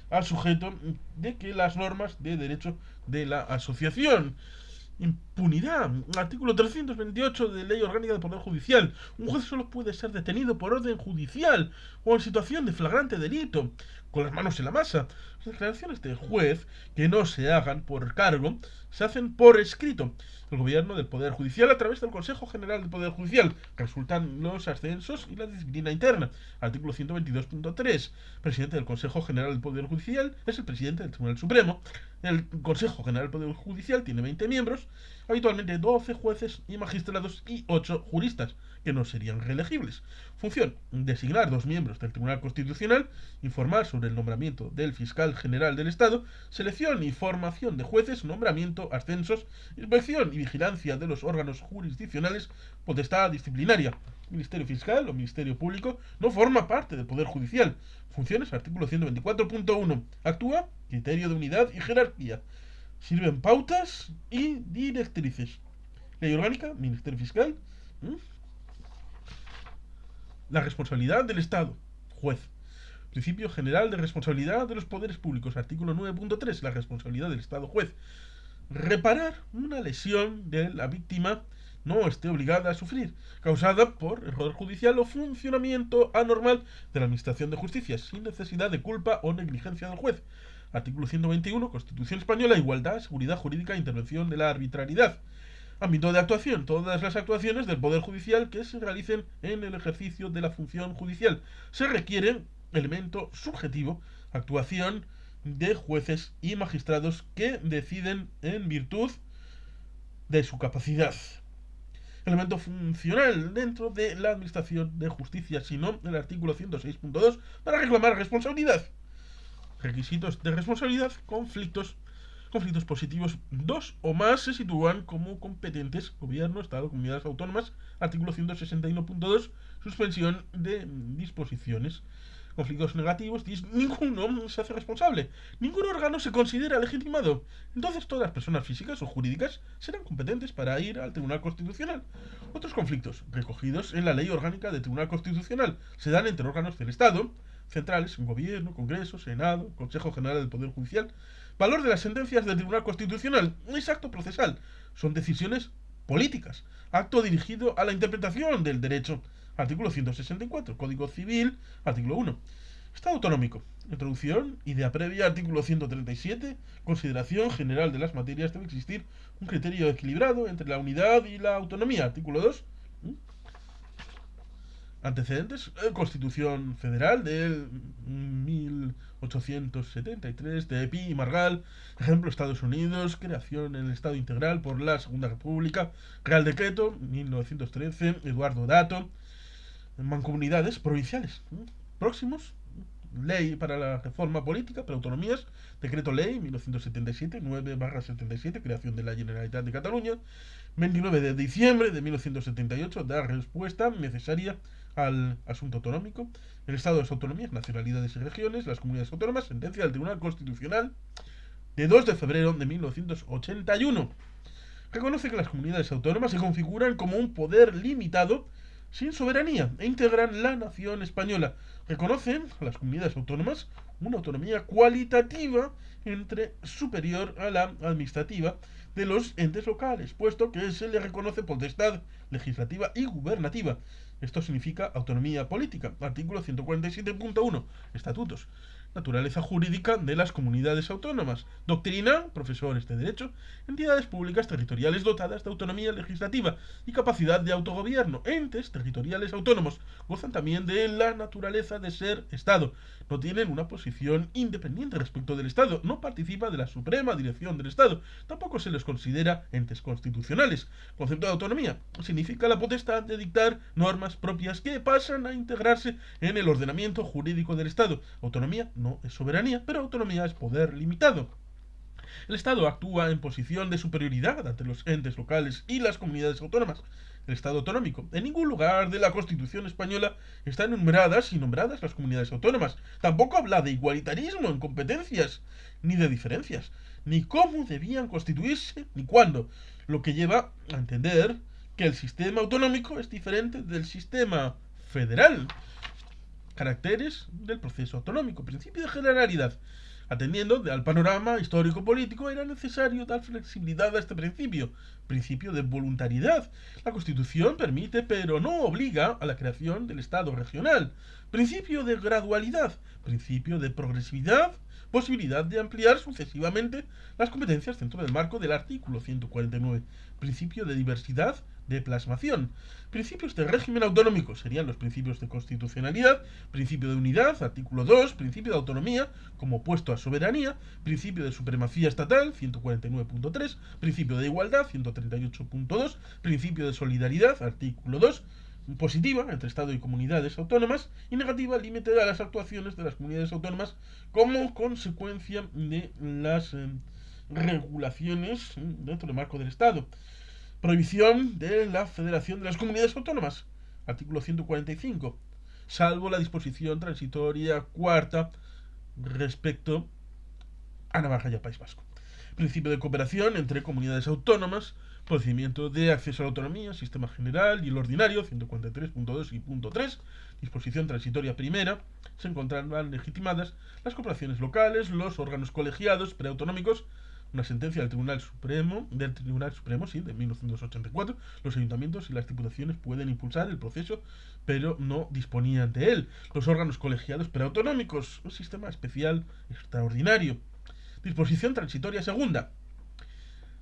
al sujeto de que las normas de derecho de la asociación. Impunidad. Artículo 328 de Ley Orgánica del Poder Judicial. Un juez solo puede ser detenido por orden judicial o en situación de flagrante delito, con las manos en la masa. Las declaraciones del juez que no se hagan por cargo se hacen por escrito. El gobierno del Poder Judicial a través del Consejo General del Poder Judicial. Resultan los ascensos y la disciplina interna. Artículo 122.3. Presidente del Consejo General del Poder Judicial es el presidente del Tribunal Supremo. El Consejo General del Poder Judicial tiene 20 miembros. habitualmente 12 jueces y magistrados y 8 juristas, que no serían reelegibles. Función: designar 2 miembros del Tribunal Constitucional, informar sobre el nombramiento del fiscal general del Estado, selección y formación de jueces, nombramiento, ascensos, inspección y vigilancia de los órganos jurisdiccionales, potestad disciplinaria. Ministerio Fiscal o Ministerio Público no forma parte del Poder Judicial. Funciones: artículo 124.1. Actúa criterio de unidad y jerarquía. Sirven pautas y directrices. Ley orgánica, Ministerio Fiscal. La responsabilidad del Estado, juez. Principio general de responsabilidad de los poderes públicos, artículo 9.3. La responsabilidad del Estado, juez. Reparar una lesión de la víctima no esté obligada a sufrir, causada por error judicial o funcionamiento anormal de la Administración de Justicia, sin necesidad de culpa o negligencia del juez. Artículo 121, Constitución Española: igualdad, seguridad jurídica, intervención de la arbitrariedad. Ámbito de actuación: todas las actuaciones del Poder Judicial que se realicen en el ejercicio de la función judicial. Se requiere elemento subjetivo: actuación de jueces y magistrados que deciden en virtud de su capacidad. Elemento funcional dentro de la Administración de Justicia, sino el artículo 106.2 para reclamar responsabilidad. Requisitos de responsabilidad: conflictos positivos. 2 o más se sitúan como competentes: gobierno, Estado, comunidades autónomas. Artículo 161.2, suspensión de disposiciones. Conflictos negativos: ninguno se hace responsable, ningún órgano se considera legitimado. Entonces todas las personas físicas o jurídicas serán competentes para ir al Tribunal Constitucional. Otros conflictos recogidos en la Ley Orgánica del Tribunal Constitucional se dan entre órganos del Estado centrales: Gobierno, Congreso, Senado, Consejo General del Poder Judicial. Valor de las sentencias del Tribunal Constitucional: no es acto procesal, son decisiones políticas, acto dirigido a la interpretación del derecho. Artículo 164, Código Civil, artículo 1. Estado autonómico. Introducción, idea previa, artículo 137. Consideración general de las materias: debe existir un criterio equilibrado entre la unidad y la autonomía. Artículo 2. Antecedentes: Constitución Federal del 1873 de Pi y Margall. Ejemplo: Estados Unidos, creación en el Estado integral por la Segunda República. Real Decreto 1913, Eduardo Dato. Mancomunidades provinciales próximos: Ley para la Reforma Política para Autonomías, Decreto Ley 1977, 9/77, creación de la Generalitat de Cataluña. 29 de diciembre de 1978, da respuesta necesaria al asunto autonómico. El Estado de las Autonomías, Nacionalidades y Regiones, las Comunidades Autónomas, sentencia del Tribunal Constitucional de 2 de febrero de 1981. Reconoce que las comunidades autónomas se configuran como un poder limitado sin soberanía e integran la nación española. Reconocen a las comunidades autónomas una autonomía cualitativa superior a la administrativa de los entes locales, puesto que se le reconoce potestad legislativa y gubernativa. Esto significa autonomía política. Artículo 147.1. Estatutos. Naturaleza jurídica de las comunidades autónomas. Doctrina: profesores de derecho. Entidades públicas territoriales dotadas de autonomía legislativa y capacidad de autogobierno. Entes territoriales autónomos. Gozan también de la naturaleza de ser Estado. No tienen una posición independiente respecto del Estado. No participa de la suprema dirección del Estado. Tampoco se les considera entes constitucionales. Concepto de autonomía: significa la potestad de dictar normas propias que pasan a integrarse en el ordenamiento jurídico del Estado. Autonomía no es soberanía, pero autonomía es poder limitado. El Estado actúa en posición de superioridad ante los entes locales y las comunidades autónomas. El Estado autonómico: en ningún lugar de la Constitución española están enumeradas y nombradas las comunidades autónomas. Tampoco habla de igualitarismo en competencias, ni de diferencias, ni cómo debían constituirse, ni cuándo. Lo que lleva a entender que el sistema autonómico es diferente del sistema federal. Caracteres del proceso autonómico: principio de generalidad. Atendiendo al panorama histórico-político, era necesario dar flexibilidad a este principio. Principio de voluntariedad. La Constitución permite, pero no obliga, a la creación del Estado regional. Principio de gradualidad. Principio de progresividad. posibilidad de ampliar sucesivamente las competencias dentro del marco del artículo 149, principio de diversidad de plasmación. Principios de régimen autonómico serían los principios de constitucionalidad, principio de unidad, artículo 2, principio de autonomía como opuesto a soberanía, principio de supremacía estatal, 149.3, principio de igualdad, 138.2, principio de solidaridad, artículo 2, positiva entre Estado y comunidades autónomas y negativa límite a las actuaciones de las comunidades autónomas como consecuencia de las regulaciones dentro del marco del Estado. Prohibición de la Federación de las Comunidades Autónomas, artículo 145, salvo la disposición transitoria cuarta respecto a Navarra y al País Vasco. Principio de cooperación entre comunidades autónomas, procedimiento de acceso a la autonomía, sistema general y el ordinario, 143.2 y punto 3, disposición transitoria primera, se encontraban legitimadas las corporaciones locales, los órganos colegiados preautonómicos, una sentencia del Tribunal Supremo, sí, de 1984, los ayuntamientos y las diputaciones pueden impulsar el proceso, pero no disponían de él. Los órganos colegiados preautonómicos, un sistema especial extraordinario. Disposición transitoria segunda.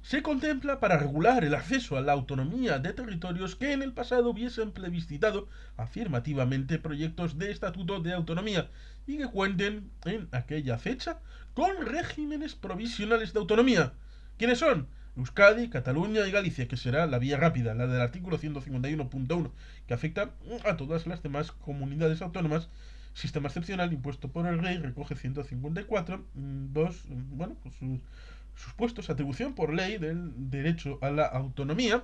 Se contempla para regular el acceso a la autonomía de territorios que en el pasado hubiesen plebiscitado afirmativamente proyectos de estatuto de autonomía y que cuenten en aquella fecha con regímenes provisionales de autonomía. ¿Quiénes son? Euskadi, Cataluña y Galicia, que será la vía rápida, la del artículo 151.1, que afecta a todas las demás comunidades autónomas. Sistema excepcional impuesto por el rey, recoge 154, sus puestos, atribución por ley del derecho a la autonomía,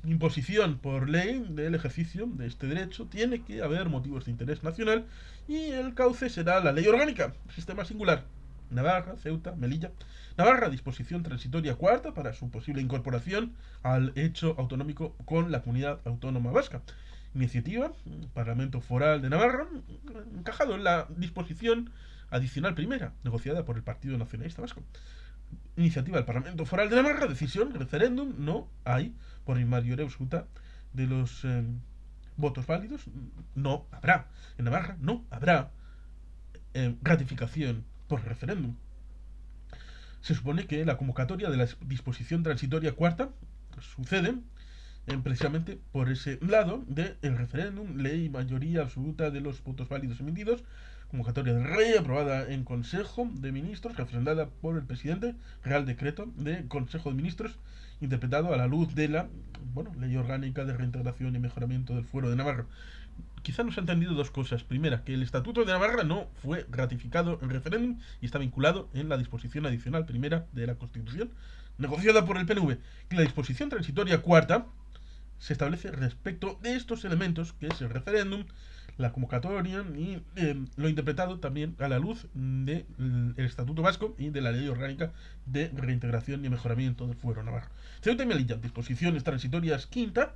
imposición por ley del ejercicio de este derecho, tiene que haber motivos de interés nacional y el cauce será la ley orgánica, sistema singular. Navarra, Ceuta, Melilla. Navarra, disposición transitoria cuarta para su posible incorporación al hecho autonómico con la comunidad autónoma vasca. Iniciativa, Parlamento Foral de Navarra, encajado en la disposición adicional primera, negociada por el Partido Nacionalista Vasco. Iniciativa del Parlamento Foral de Navarra, decisión, referéndum, no hay, por el mayoría absoluta de los votos válidos, no habrá. En Navarra no habrá ratificación por referéndum. Se supone que la convocatoria de la disposición transitoria cuarta sucede precisamente por ese lado del referéndum, ley mayoría absoluta de los votos válidos emitidos, convocatoria del rey aprobada en Consejo de Ministros, refrendada por el presidente, Real Decreto de Consejo de Ministros, interpretado a la luz de la Ley Orgánica de Reintegración y Mejoramiento del Fuero de Navarra. Quizá nos ha entendido dos cosas. Primera, que el Estatuto de Navarra no fue ratificado en referéndum y está vinculado en la disposición adicional primera de la Constitución, negociada por el PNV. Que la disposición transitoria cuarta se establece respecto de estos elementos, que es el referéndum, la convocatoria y lo interpretado también a la luz del Estatuto Vasco y de la Ley Orgánica de Reintegración y Mejoramiento del Fuero Navarro. Ceuta y Melilla, disposiciones transitorias quinta,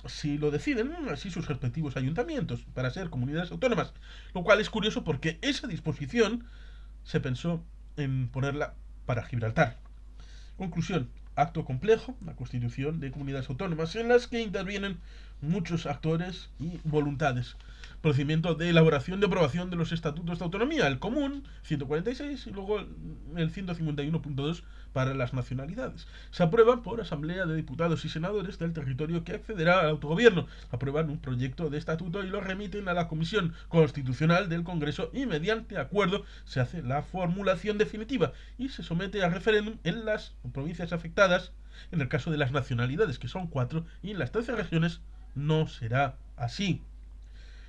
si lo deciden así sus respectivos ayuntamientos para ser comunidades autónomas, lo cual es curioso porque esa disposición se pensó en ponerla para Gibraltar. Conclusión, acto complejo, la constitución de comunidades autónomas en las que intervienen muchos actores y voluntades. Procedimiento de elaboración de aprobación de los estatutos de autonomía, el común, 146, y luego el 151.2 para las nacionalidades. Se aprueban por asamblea de diputados y senadores del territorio que accederá al autogobierno. Aprueban un proyecto de estatuto y lo remiten a la Comisión Constitucional del Congreso y mediante acuerdo se hace la formulación definitiva y se somete a referéndum en las provincias afectadas. En el caso de las nacionalidades, que son 4, y en las 13 regiones no será así.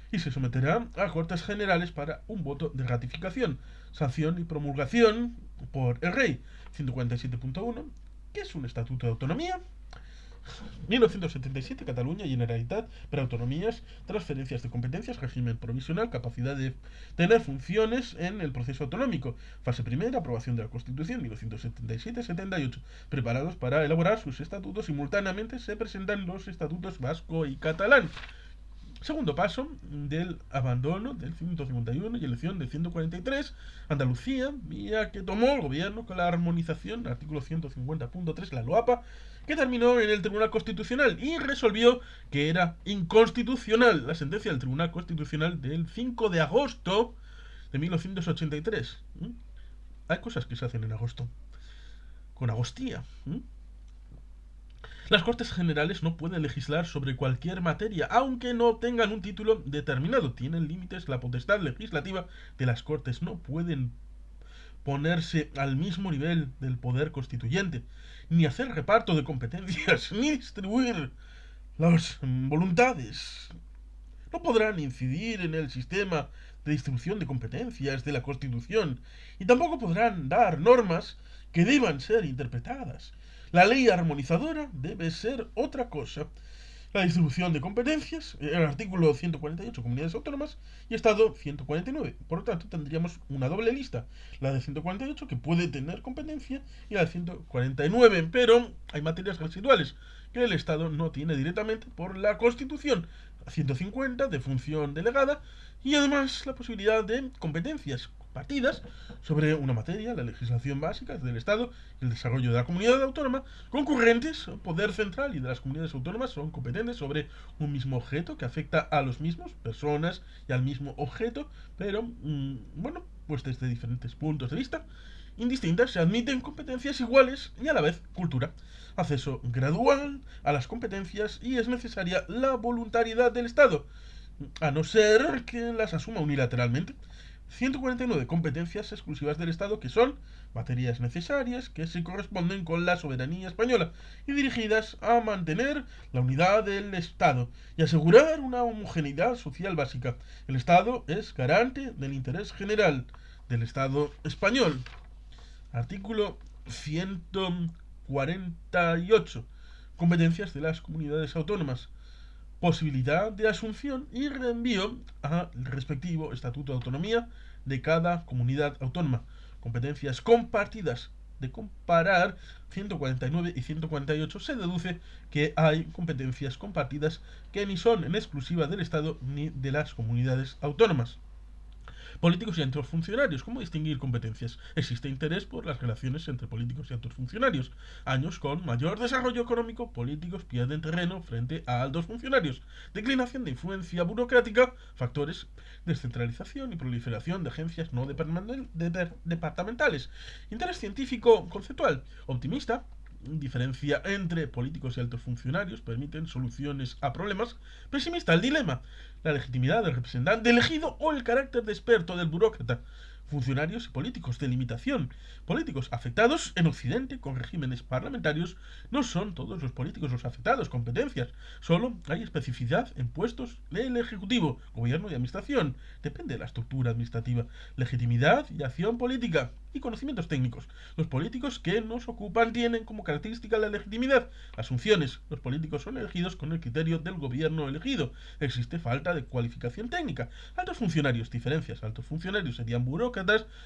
Y se someterá a Cortes Generales para un voto de ratificación, sanción y promulgación por el Rey. 147.1, que es un estatuto de autonomía. 1977, Cataluña, Generalitat, preautonomías, transferencias de competencias, régimen provisional, capacidad de tener funciones en el proceso autonómico. Fase primera, aprobación de la Constitución, 1977-78. Preparados para elaborar sus estatutos, simultáneamente se presentan los estatutos vasco y catalán. Segundo paso del abandono del 151 y elección del 143, Andalucía, vía que tomó el gobierno con la armonización, artículo 150.3, la LOAPA, que terminó en el Tribunal Constitucional y resolvió que era inconstitucional la sentencia del Tribunal Constitucional del 5 de agosto de 1983. Hay cosas que se hacen en agosto, con Agostía. Las Cortes Generales no pueden legislar sobre cualquier materia, aunque no tengan un título determinado. Tienen límites la potestad legislativa de las Cortes. No pueden ponerse al mismo nivel del poder constituyente, ni hacer reparto de competencias, ni distribuir las voluntades. No podrán incidir en el sistema de distribución de competencias de la Constitución, y tampoco podrán dar normas que deban ser interpretadas. La ley armonizadora debe ser otra cosa. La distribución de competencias, el artículo 148, comunidades autónomas, y Estado 149. Por lo tanto, tendríamos una doble lista. La de 148, que puede tener competencia, y la de 149. Pero hay materias residuales que el Estado no tiene directamente por la Constitución. 150 de función delegada, y además la posibilidad de competencias partidas sobre una materia, la legislación básica del Estado y el desarrollo de la comunidad autónoma, concurrentes, poder central y de las comunidades autónomas son competentes sobre un mismo objeto que afecta a los mismos, personas y al mismo objeto, pero, bueno, pues desde diferentes puntos de vista indistintas se admiten competencias iguales y a la vez cultura. Acceso gradual a las competencias y es necesaria la voluntariedad del Estado, a no ser que las asuma unilateralmente. 149 competencias exclusivas del Estado que son materias necesarias que se corresponden con la soberanía española y dirigidas a mantener la unidad del Estado y asegurar una homogeneidad social básica. El Estado es garante del interés general del Estado español. Artículo 148. Competencias de las comunidades autónomas. Posibilidad de asunción y reenvío al respectivo estatuto de autonomía de cada comunidad autónoma. Competencias compartidas. De comparar 149 y 148 se deduce que hay competencias compartidas que ni son en exclusiva del Estado ni de las comunidades autónomas. Políticos y altos funcionarios. ¿Cómo distinguir competencias? Existe interés por las relaciones entre políticos y altos funcionarios. Años con mayor desarrollo económico, políticos pierden terreno frente a altos funcionarios. Declinación de influencia burocrática, factores, descentralización y proliferación de agencias no departamentales. Interés científico conceptual, optimista, diferencia entre políticos y altos funcionarios permiten soluciones a problemas. Pesimista, el dilema, la legitimidad del representante elegido o el carácter de experto del burócrata. Funcionarios y políticos de limitación. Políticos afectados en Occidente con regímenes parlamentarios. No son todos los políticos los afectados, competencias. Solo hay especificidad en puestos del Ejecutivo, Gobierno y Administración. Depende de la estructura administrativa. Legitimidad y acción política. Y conocimientos técnicos. Los políticos que nos ocupan tienen como característica la legitimidad. Las funciones. Los políticos son elegidos con el criterio del gobierno elegido. Existe falta de cualificación técnica. Altos funcionarios. Diferencias. Altos funcionarios serían burócratas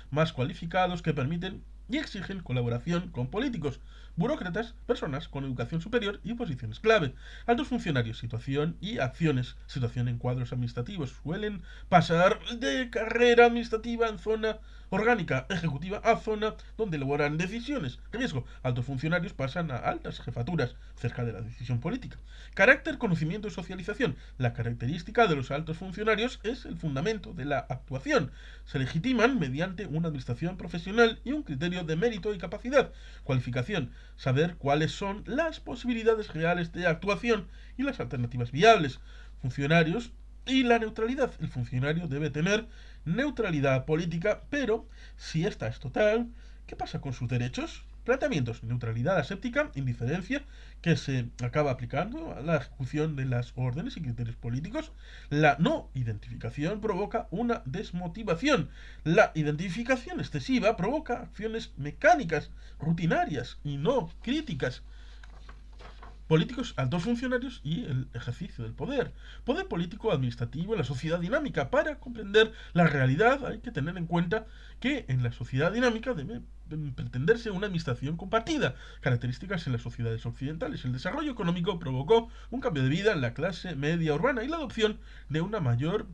más cualificados que permiten y exigen colaboración con políticos. Burócratas, personas con educación superior y posiciones clave. Altos funcionarios, situación y acciones. Situación en cuadros administrativos. Suelen pasar de carrera administrativa en zona orgánica ejecutiva a zona donde elaboran decisiones. Riesgo. Altos funcionarios pasan a altas jefaturas cerca de la decisión política. Carácter, conocimiento y socialización. La característica de los altos funcionarios es el fundamento de la actuación. Se legitiman mediante una administración profesional y un criterio de mérito y capacidad. Cualificación. Saber cuáles son las posibilidades reales de actuación y las alternativas viables. Funcionarios y la neutralidad. El funcionario debe tener neutralidad política, pero si esta es total, ¿qué pasa con sus derechos? Planteamientos: neutralidad aséptica, indiferencia, que se acaba aplicando a la ejecución de las órdenes y criterios políticos. La no identificación provoca una desmotivación. La identificación excesiva provoca acciones mecánicas, rutinarias y no críticas. Políticos, altos funcionarios y el ejercicio del poder. Poder político administrativo en la sociedad dinámica. Para comprender la realidad hay que tener en cuenta que en la sociedad dinámica debe pretenderse una administración compartida. Características en las sociedades occidentales. El desarrollo económico provocó un cambio de vida en la clase media urbana y la adopción de una mayor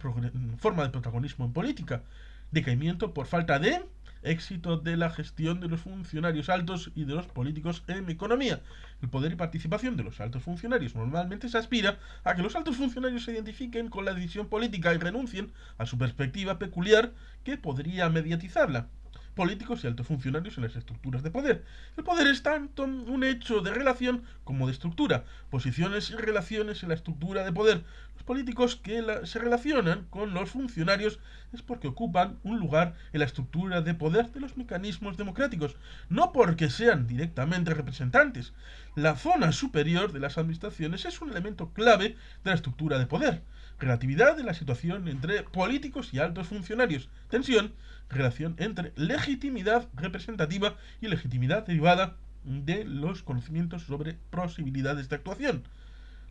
forma de protagonismo en política. Decaimiento por falta de éxito de la gestión de los funcionarios altos y de los políticos en economía. El poder y participación de los altos funcionarios normalmente se aspira a que los altos funcionarios se identifiquen con la decisión política y renuncien a su perspectiva peculiar que podría mediatizarla. Políticos y altos funcionarios en las estructuras de poder. El poder es tanto un hecho de relación como de estructura, posiciones y relaciones en la estructura de poder. Los políticos que se relacionan con los funcionarios es porque ocupan un lugar en la estructura de poder de los mecanismos democráticos, no porque sean directamente representantes. La zona superior de las administraciones es un elemento clave de la estructura de poder. Relatividad de la situación entre políticos y altos funcionarios. Tensión, relación entre legitimidad representativa y legitimidad derivada de los conocimientos sobre posibilidades de actuación.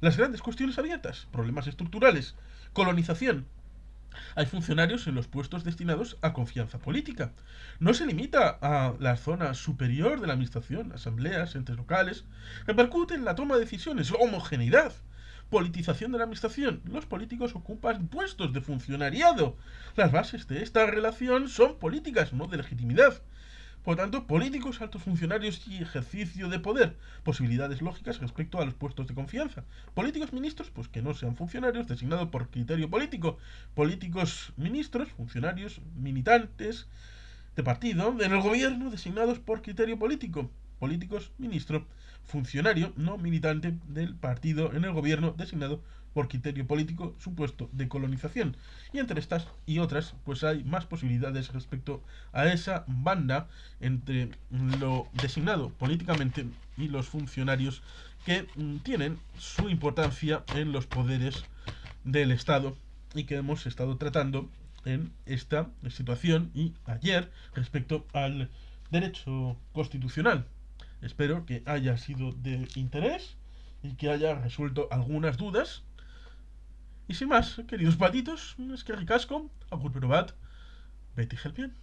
Las grandes cuestiones abiertas, problemas estructurales, colonización. Hay funcionarios en los puestos destinados a confianza política. No se limita a la zona superior de la administración, asambleas, entes locales. Repercute en la toma de decisiones, homogeneidad, politización de la administración. Los políticos ocupan puestos de funcionariado. Las bases de esta relación son políticas, no de legitimidad. Por tanto, políticos, altos funcionarios y ejercicio de poder. Posibilidades lógicas respecto a los puestos de confianza. Políticos ministros, pues que no sean funcionarios designados por criterio político. Políticos ministros, funcionarios militantes de partido en el gobierno designados por criterio político. Políticos ministro, funcionario no militante del partido en el gobierno designado por criterio político, supuesto de colonización. Y entre estas y otras, pues hay más posibilidades respecto a esa banda entre lo designado políticamente y los funcionarios que tienen su importancia en los poderes del Estado y que hemos estado tratando en esta situación y ayer respecto al derecho constitucional. Espero que haya sido de interés y que haya resuelto algunas dudas. Y sin más, queridos patitos, es que ricasco, agur pero bat, Betty Helpien.